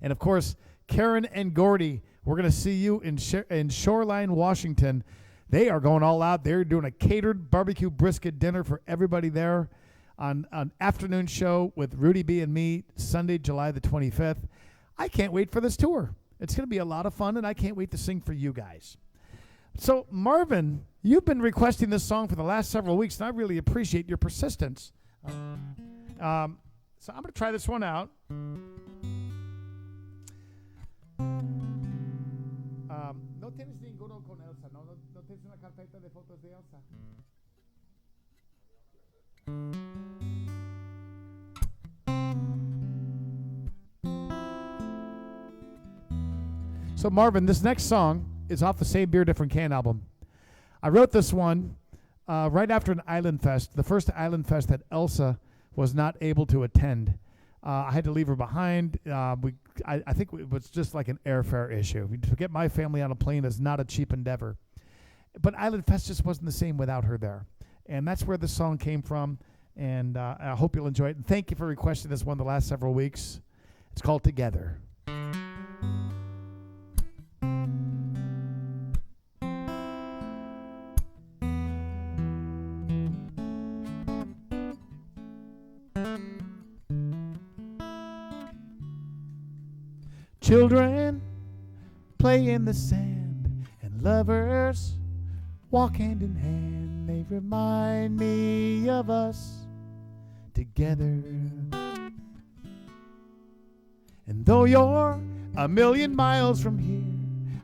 And, of course, Karen and Gordy, we're going to see you in Shoreline, Washington. They are going all out. They're doing a catered barbecue brisket dinner for everybody there on an afternoon show with Rudy B. and me, Sunday, July the 25th. I can't wait for this tour. It's going to be a lot of fun, and I can't wait to sing for you guys. So, Marvin, you've been requesting this song for the last several weeks, and I really appreciate your persistence. So I'm going to try this one out. No tienes ninguno con Elsa, no tienes una carpeta de fotos de Elsa. So Marvin, this next song is off the Same Beer, Different Can album. I wrote this one right after an Island Fest, the first Island Fest that Elsa was not able to attend. I had to leave her behind. I think it was just like an airfare issue. To get my family on a plane is not a cheap endeavor. But Island Fest just wasn't the same without her there. And that's where this song came from. And I hope you'll enjoy it. And thank you for requesting this one the last several weeks. It's called Together. Children play in the sand, and lovers walk hand in hand. They remind me of us together. And though you're a million miles from here,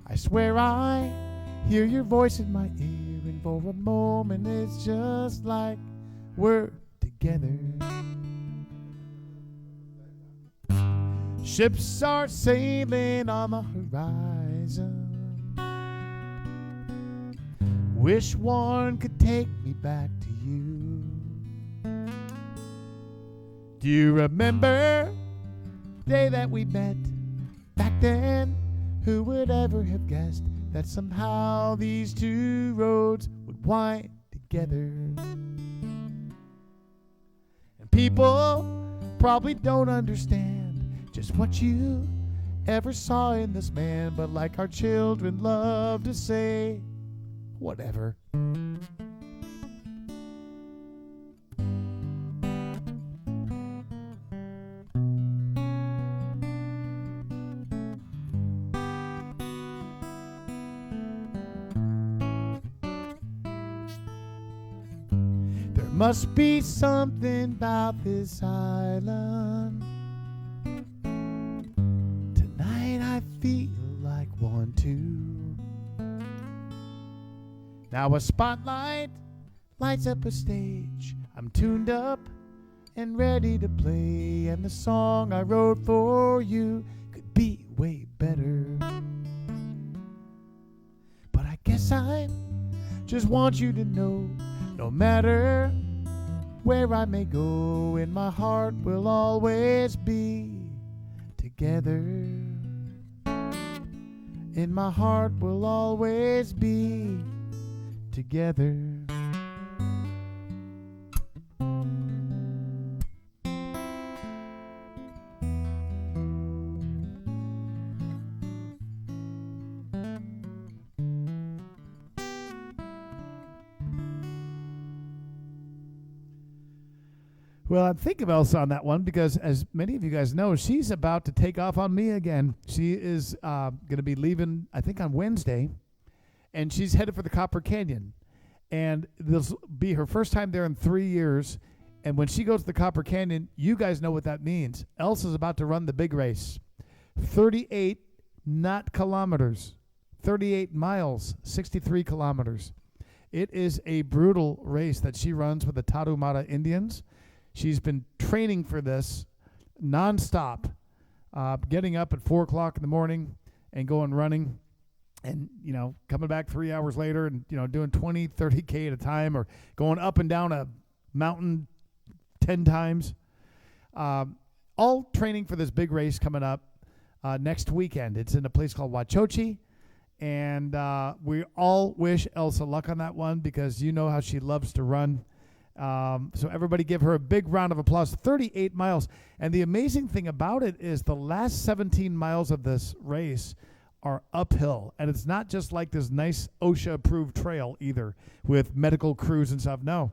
I swear I hear your voice in my ear. And for a moment it's just like we're together. together. Ships are sailing on the horizon. Wish one could take me back to you. Do you remember the day that we met? Back then, who would ever have guessed that somehow these two roads would wind together? And people probably don't understand just what you ever saw in this man, but like our children love to say, whatever. Must be something about this island. Tonight I feel like one too. Now a spotlight lights up a stage. I'm tuned up and ready to play, and the song I wrote for you could be way better. But I guess I just want you to know, no matter where I may go, in my heart we'll always be together. In my heart we'll always be together. Well, I'm thinking of Elsa on that one because, as many of you guys know, she's about to take off on me again. She is going to be leaving, I think, on Wednesday, and she's headed for the Copper Canyon. And this will be her first time there in 3 years. And when she goes to the Copper Canyon, you guys know what that means. Elsa's about to run the big race. 38 not kilometers, 38 miles, 63 kilometers. It is a brutal race that she runs with the Tarahumara Indians. She's been training for this nonstop, getting up at 4 o'clock in the morning and going running and, coming back 3 hours later and, doing 20, 30K at a time, or going up and down a mountain 10 times. All training for this big race coming up next weekend. It's in a place called Huachochi, and we all wish Elsa luck on that one because you know how she loves to run. So everybody give her a big round of applause. 38 miles. And the amazing thing about it is the last 17 miles of this race are uphill. And it's not just like this nice OSHA-approved trail either with medical crews and stuff. No.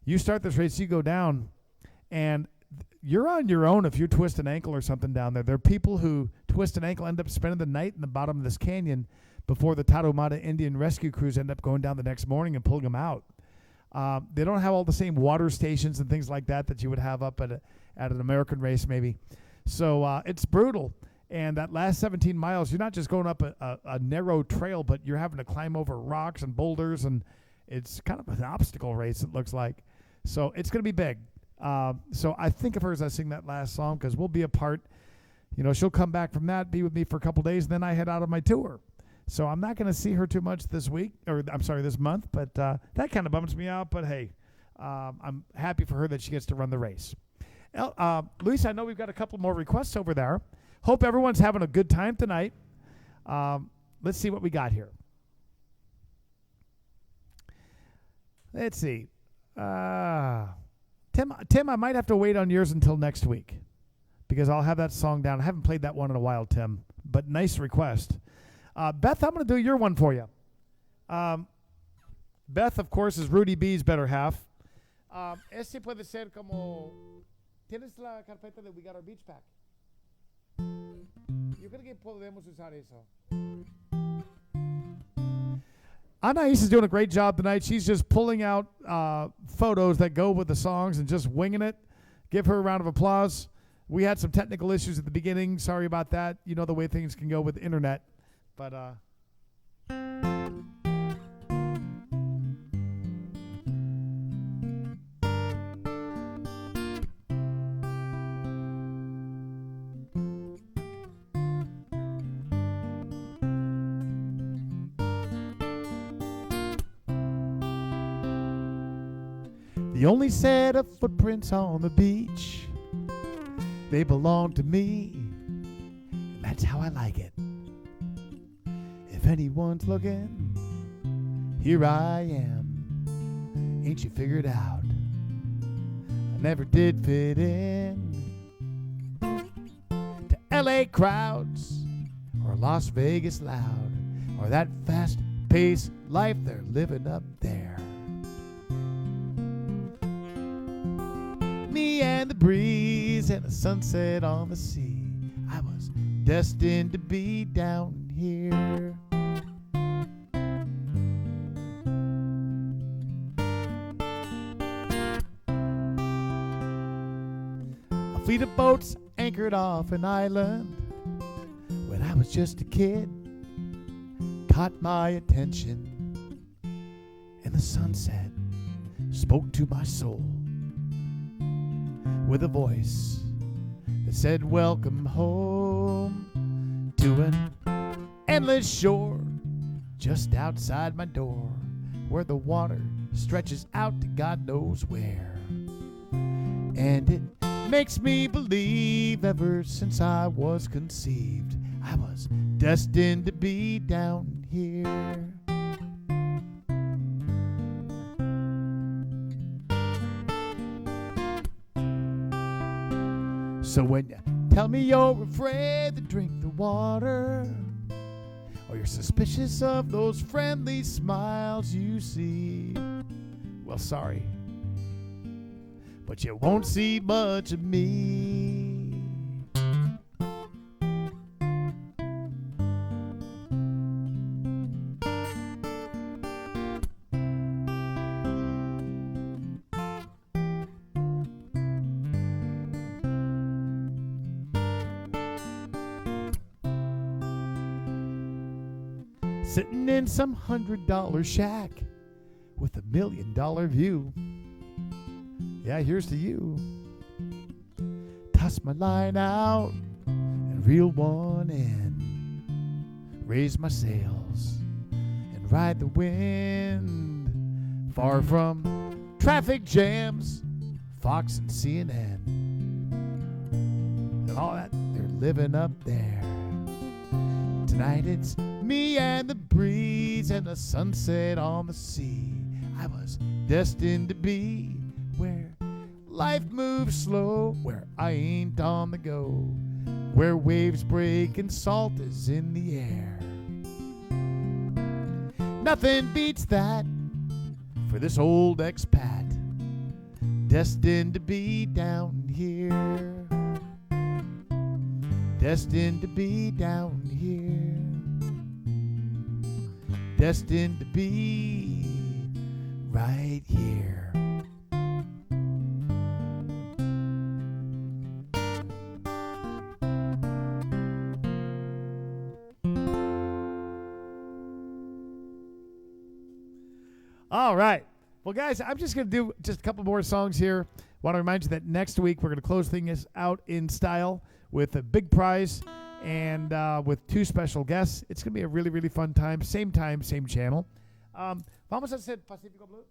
You start this race, you go down, and you're on your own if you twist an ankle or something down there. There are people who twist an ankle, end up spending the night in the bottom of this canyon before the Tarahumara Indian rescue crews end up going down the next morning and pulling them out. They don't have all the same water stations and things like that you would have up at an American race maybe. So it's brutal. And that last 17 miles, you're not just going up a narrow trail, but you're having to climb over rocks and boulders, and it's kind of an obstacle race, it looks like. So it's going to be big. So I think of her as I sing that last song because we'll be apart. She'll come back from that, be with me for a couple days, and then I head out on my tour. So I'm not going to see her too much this month, but that kind of bums me out. But hey, I'm happy for her that she gets to run the race. Luis, I know we've got a couple more requests over there. Hope everyone's having a good time tonight. Let's see what we got here. Let's see. Tim, I might have to wait on yours until next week because I'll have that song down. I haven't played that one in a while, Tim, but nice request. Beth, I'm going to do your one for you. Beth, of course, is Rudy B's better half. Este puede ser como... ¿Tienes la carpeta de We Got Our Beach Pack? Yo creo que podemos usar eso. Anais is doing a great job tonight. She's just pulling out photos that go with the songs and just winging it. Give her a round of applause. We had some technical issues at the beginning. Sorry about that. You know the way things can go with the internet. But The only set of footprints on the beach, they belong to me, and that's how I like it. If anyone's looking, here I am. Ain't you figured out? I never did fit in to LA crowds or Las Vegas loud or that fast-paced life they're living up there. Me and the breeze and the sunset on the sea, I was destined to be down here. A fleet of boats anchored off an island when I was just a kid, caught my attention, and the sunset spoke to my soul with a voice that said, welcome home to an endless shore just outside my door, where the water stretches out to God knows where. And it makes me believe ever since I was conceived, I was destined to be down here. So when you tell me you're afraid to drink the water, or you're suspicious of those friendly smiles you see, well, sorry, but you won't see much of me. Sitting in some $100 shack with $1 million view. Yeah, here's to you. Toss my line out and reel one in. Raise my sails and ride the wind. Far from traffic jams, Fox and CNN, and all that, they're living up there. Tonight it's me and the breeze and the sunset on the sea. I was destined to be where life moves slow, where I ain't on the go, where waves break and salt is in the air. Nothing beats that for this old expat, destined to be down here. Destined to be down here. Destined to be right here. All right. Well, guys, I'm just going to do just a couple more songs here. Want to remind you that next week we're going to close things out in style with a big prize and with two special guests. It's going to be a really, really fun time, same channel. Vamos a hacer Pacífico Blue.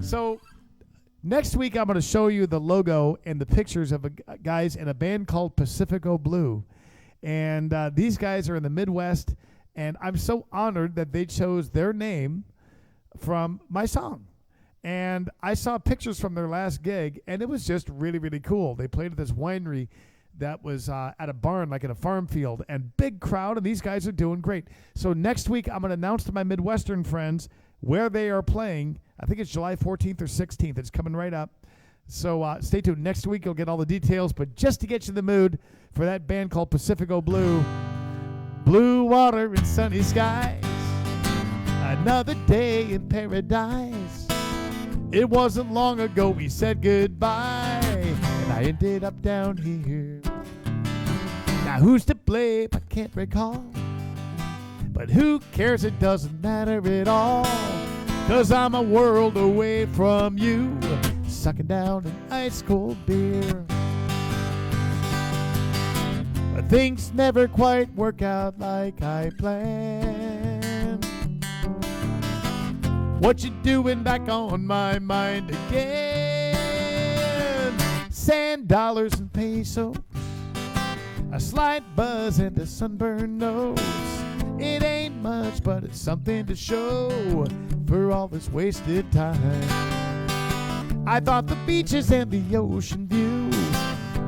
So next week I'm going to show you the logo and the pictures of guys in a band called Pacifico Blue. And these guys are in the Midwest, and I'm so honored that they chose their name from my song. And I saw pictures from their last gig, and it was just really, really cool. They played at this winery that was at a barn, like in a farm field, and big crowd, and these guys are doing great. So next week, I'm going to announce to my Midwestern friends where they are playing. I think it's July 14th or 16th. It's coming right up. So stay tuned. Next week, you'll get all the details. But just to get you in the mood for that band called Pacifico Blue, blue water and sunny skies, another day in paradise. It wasn't long ago we said goodbye, and I ended up down here. Now who's to blame? I can't recall, but who cares? It doesn't matter at all, 'cause I'm a world away from you, sucking down an ice cold beer. But things never quite work out like I planned. What you doing back on my mind again? Sand, dollars, and pesos, a slight buzz and a sunburned nose. It ain't much, but it's something to show for all this wasted time. I thought the beaches and the ocean view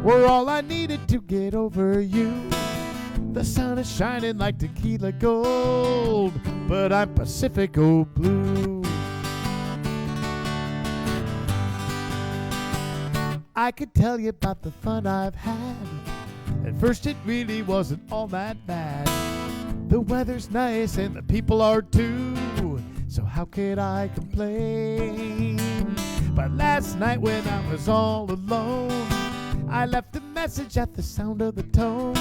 were all I needed to get over you. The sun is shining like tequila gold, but I'm Pacifico blue. I could tell you about the fun I've had. At first it really wasn't all that bad. The weather's nice and the people are too, so how could I complain? But last night when I was all alone, I left a message at the sound of the tone.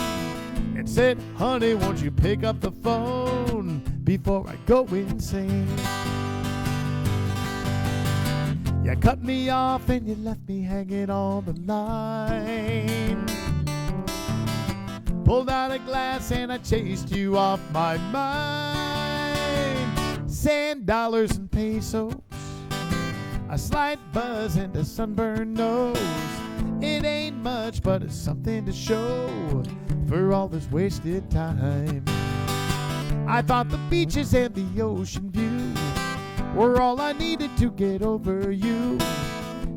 It said, honey, won't you pick up the phone before I go insane? You cut me off and you left me hanging on the line. Pulled out a glass and I chased you off my mind. Sand, dollars, and pesos, a slight buzz and a sunburned nose. It ain't much, but it's something to show for all this wasted time. I thought the beaches and the ocean view were all I needed to get over you.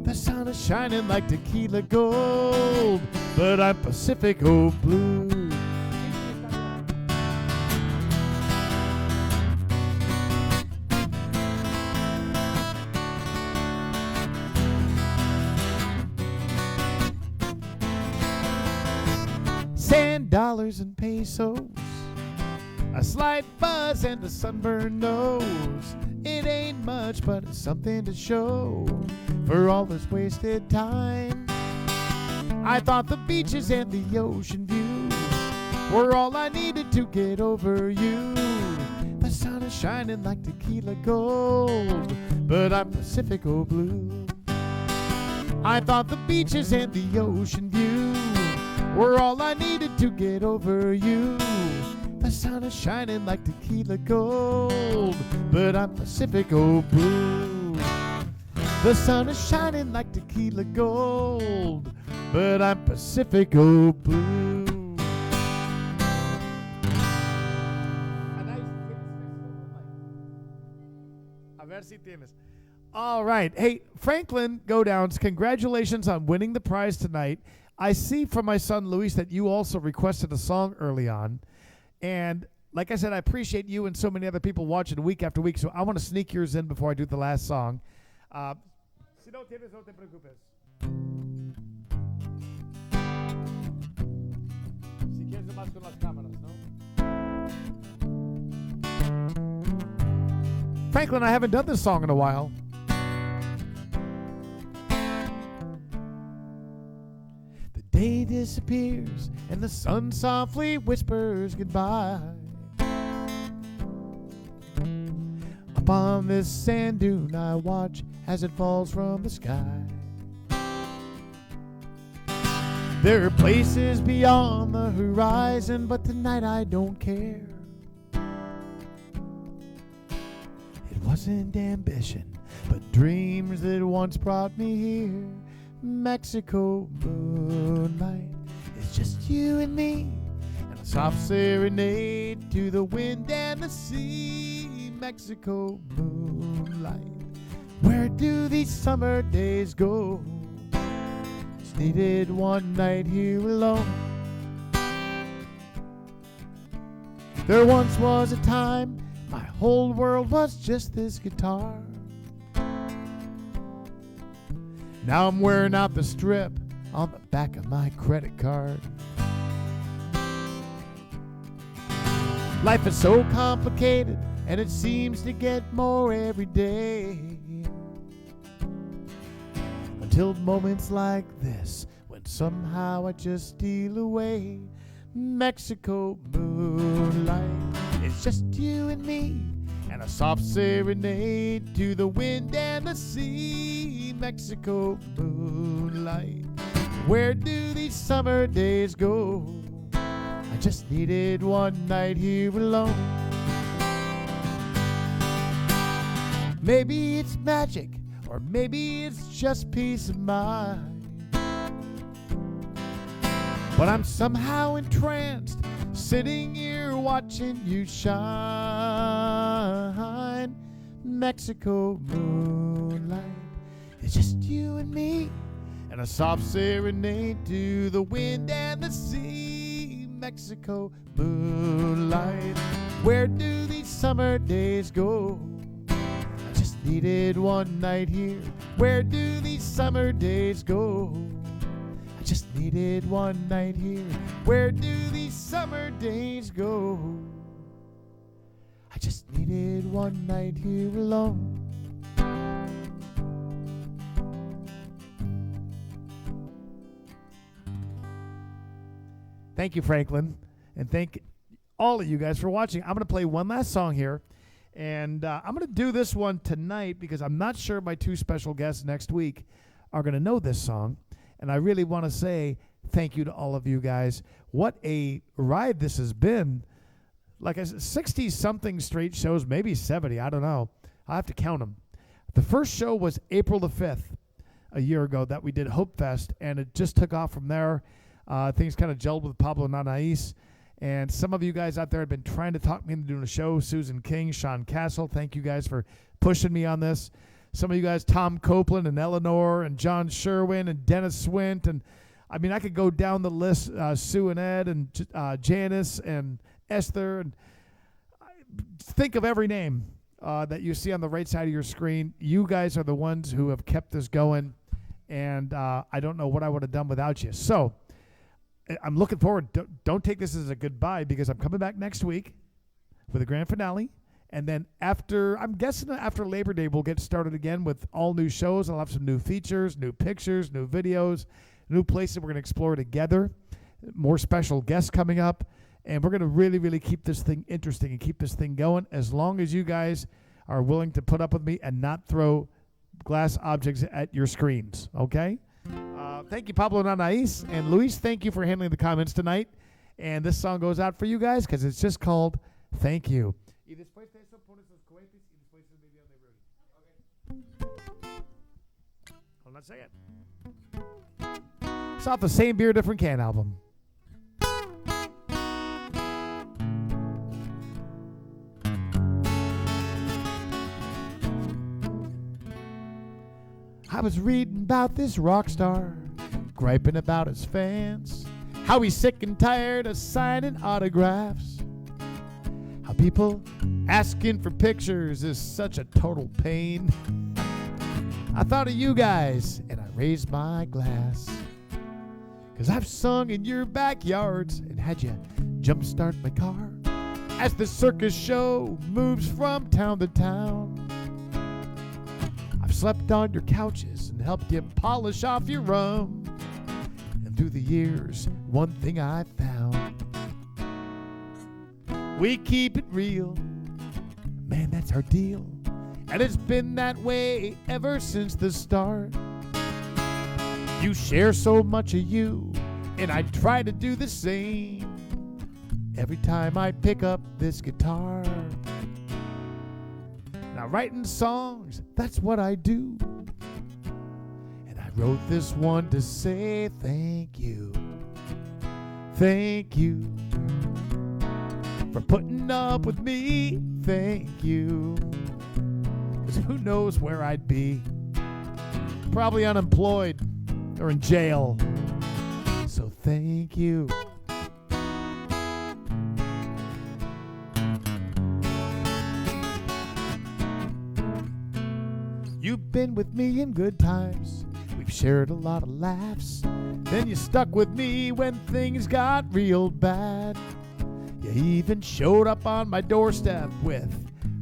The sun is shining like tequila gold, but I'm Pacifico blue. Sand, dollars, and pesos, a slight buzz and a sunburned nose. It ain't much, but it's something to show for all this wasted time. I thought the beaches and the ocean view were all I needed to get over you. The sun is shining like tequila gold, but I'm Pacifico blue. I thought the beaches and the ocean view were all I needed to get over you. The sun is shining like tequila gold, but I'm Pacifico blue. The sun is shining like tequila gold, but I'm Pacifico blue. A ver si tienes. All right. Hey, Franklin Godowns, congratulations on winning the prize tonight. I see from my son Luis that you also requested a song early on. And like I said, I appreciate you and so many other people watching week after week, so I want to sneak yours in before I do the last song. Si no tienes, no te preocupes. Si quieres nomás con las cámaras, ¿no? Franklin, I haven't done this song in a while. The day disappears and the sun softly whispers goodbye. Upon this sand dune I watch as it falls from the sky. There are places beyond the horizon, but tonight I don't care. It wasn't ambition, but dreams that once brought me here. Mexico moonlight, it's just you and me, and a soft serenade to the wind and the sea. Mexico moonlight, where do these summer days go? Just needed one night here alone. There once was a time my whole world was just this guitar. Now I'm wearing out the strip on the back of my credit card. Life is so complicated, and it seems to get more every day. Until moments like this, when somehow I just steal away. Mexico moonlight, it's just you and me, and a soft serenade to the wind and the sea. Mexico moonlight, where do these summer days go? I just needed one night here alone. Maybe it's magic, or maybe it's just peace of mind. But I'm somehow entranced, sitting here watching you shine. Mexico moonlight, it's just you and me, and a soft serenade to the wind and the sea. Mexico moonlight, where do these summer days go? I just needed one night here. Where do these summer days go? I just needed one night here. Where do these summer days go? I just needed one night here alone. Thank you, Franklin, and thank all of you guys for watching. I'm going to play one last song here, and I'm going to do this one tonight because I'm not sure my two special guests next week are going to know this song, and I really want to say thank you to all of you guys. What a ride this has been. Like I said, 60-something straight shows, maybe 70, I don't know. I'll have to count them. The first show was April the 5th, a year ago, that we did Hope Fest, and it just took off from there. Things kind of gelled with Pablo Nanais, and some of you guys out there have been trying to talk me into doing a show. Susan King, Sean Castle, thank you guys for pushing me on this. Some of you guys, Tom Copeland and Eleanor and John Sherwin and Dennis Swint, and I mean, I could go down the list, Sue and Ed and Janice and Esther, and think of every name that you see on the right side of your screen. You guys are the ones who have kept this going, and I don't know what I would have done without you. So I'm looking forward. Don't take this as a goodbye, because I'm coming back next week with a grand finale. And then I'm guessing after Labor Day, we'll get started again with all new shows. I'll have some new features, new pictures, new videos, new places we're going to explore together, more special guests coming up. And we're going to really, really keep this thing interesting and keep this thing going as long as you guys are willing to put up with me and not throw glass objects at your screens, okay? Thank you, Pablo Nanais. And Luis, thank you for handling the comments tonight. And this song goes out for you guys because it's just called Thank You. Hold on a second. It's off the Same Beer, Different Can album. I was reading about this rock star, griping about his fans, how he's sick and tired of signing autographs, how people asking for pictures is such a total pain. I thought of you guys, and I raised my glass, 'cause I've sung in your backyards and had you jumpstart my car as the circus show moves from town to town. I've slept on your couches and helped you polish off your rum. And through the years, one thing I found: we keep it real. Man, that's our deal. And it's been that way ever since the start. You share so much of you, and I try to do the same every time I pick up this guitar. Now, writing songs, that's what I do. And I wrote this one to say thank you. Thank you for putting up with me. Thank you. 'Cause who knows where I'd be? Probably unemployed or in jail. So thank you. You've been with me in good times. We've shared a lot of laughs. Then you stuck with me when things got real bad. You even showed up on my doorstep with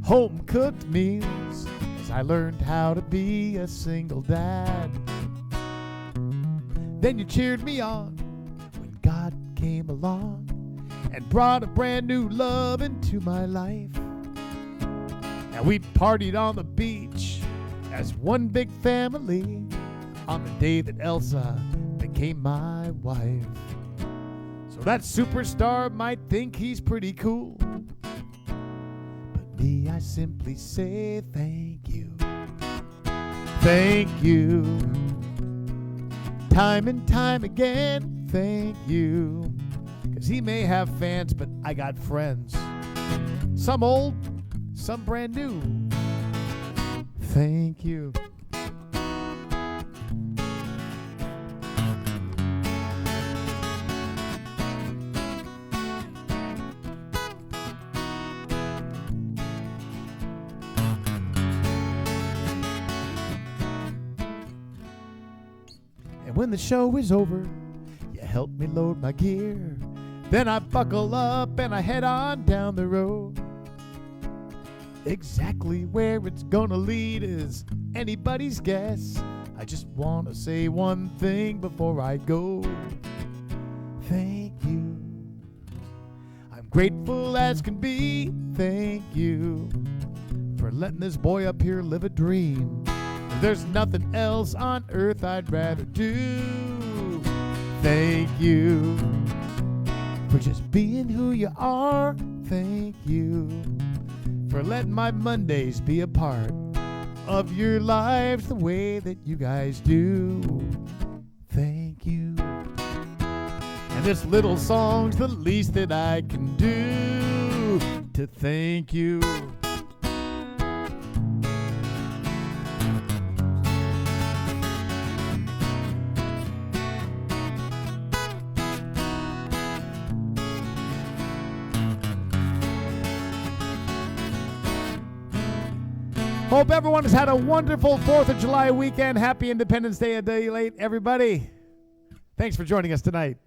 home-cooked meals as I learned how to be a single dad. Then you cheered me on when God came along and brought a brand new love into my life. And we partied on the beach as one big family on the day that Elsa became my wife. So that superstar might think he's pretty cool, but me, I simply say thank you. Thank you. Time and time again, thank you. 'Cause he may have fans, but I got friends. Some old, some brand new. Thank you. And when the show is over, you help me load my gear. Then I buckle up and I head on down the road. Exactly where it's gonna lead is anybody's guess. I just want to say one thing before I go. Thank you. I'm grateful as can be. Thank you for letting this boy up here live a dream. There's nothing else on earth I'd rather do. Thank you for just being who you are. Thank you for letting my Mondays be a part of your lives the way that you guys do. Thank you. And this little song's the least that I can do to thank you. Hope everyone has had a wonderful 4th of July weekend. Happy Independence Day a day late, everybody. Thanks for joining us tonight.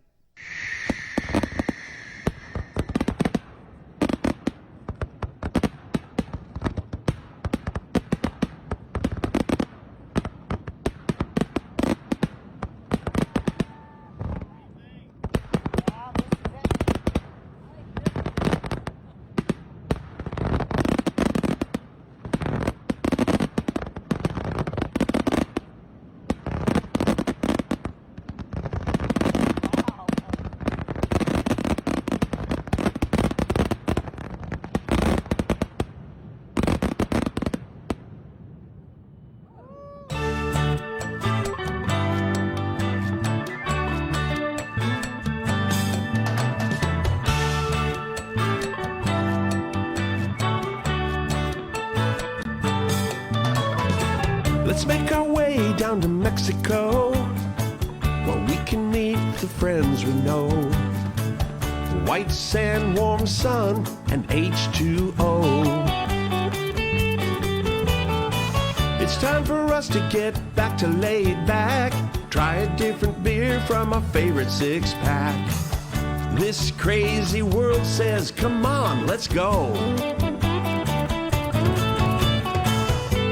Let's make our way down to Mexico, where we can meet the friends we know. White sand, warm sun, and H2O. It's time for us to get back to laid back. Try a different beer from our favorite six-pack. This crazy world says, come on, let's go.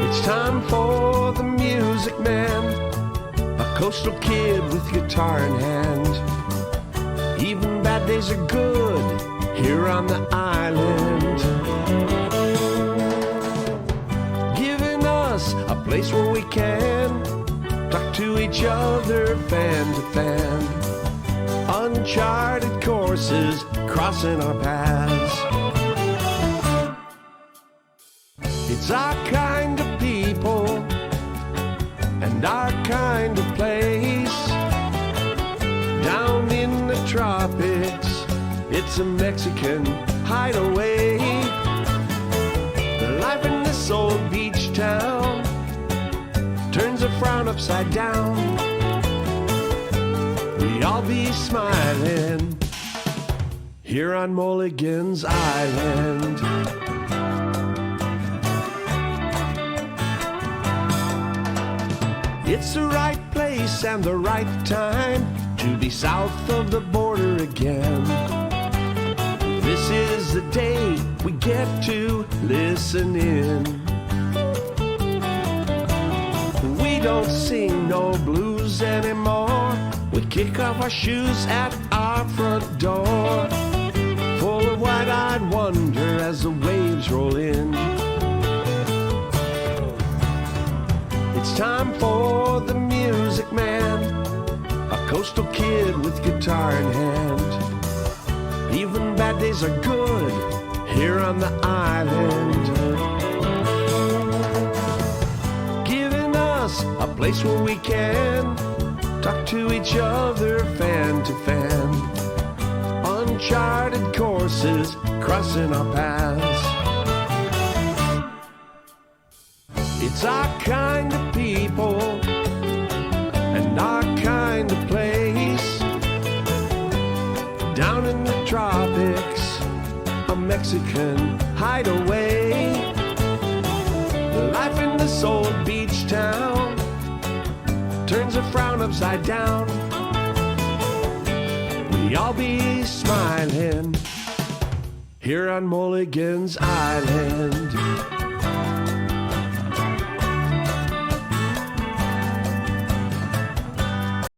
It's time for the music man, a coastal kid with guitar in hand. Even bad days are good here on the island, giving us a place where we can talk to each other fan to fan. Uncharted courses crossing our paths. It's our kind of people and our kind of place. Down in the tropics, it's a Mexican hideaway. Life in this old beach town turns a frown upside down. We all be smiling here on Mulligan's Island. It's the right place and the right time to be south of the border again. This is the day we get to listen in. We don't sing no blues anymore. We kick off our shoes at our front door, full of wide-eyed wonder as the waves roll in. It's time for the music man, a coastal kid with guitar in hand. Even bad days are good here on the island, giving us a place where we can talk to each other fan to fan. Uncharted courses crossing our paths. It's our kind of people and our kind of place. Down in the tropics, a Mexican hideaway. Life in this old beach town turns a frown upside down. We all be smiling here on Mulligan's Island.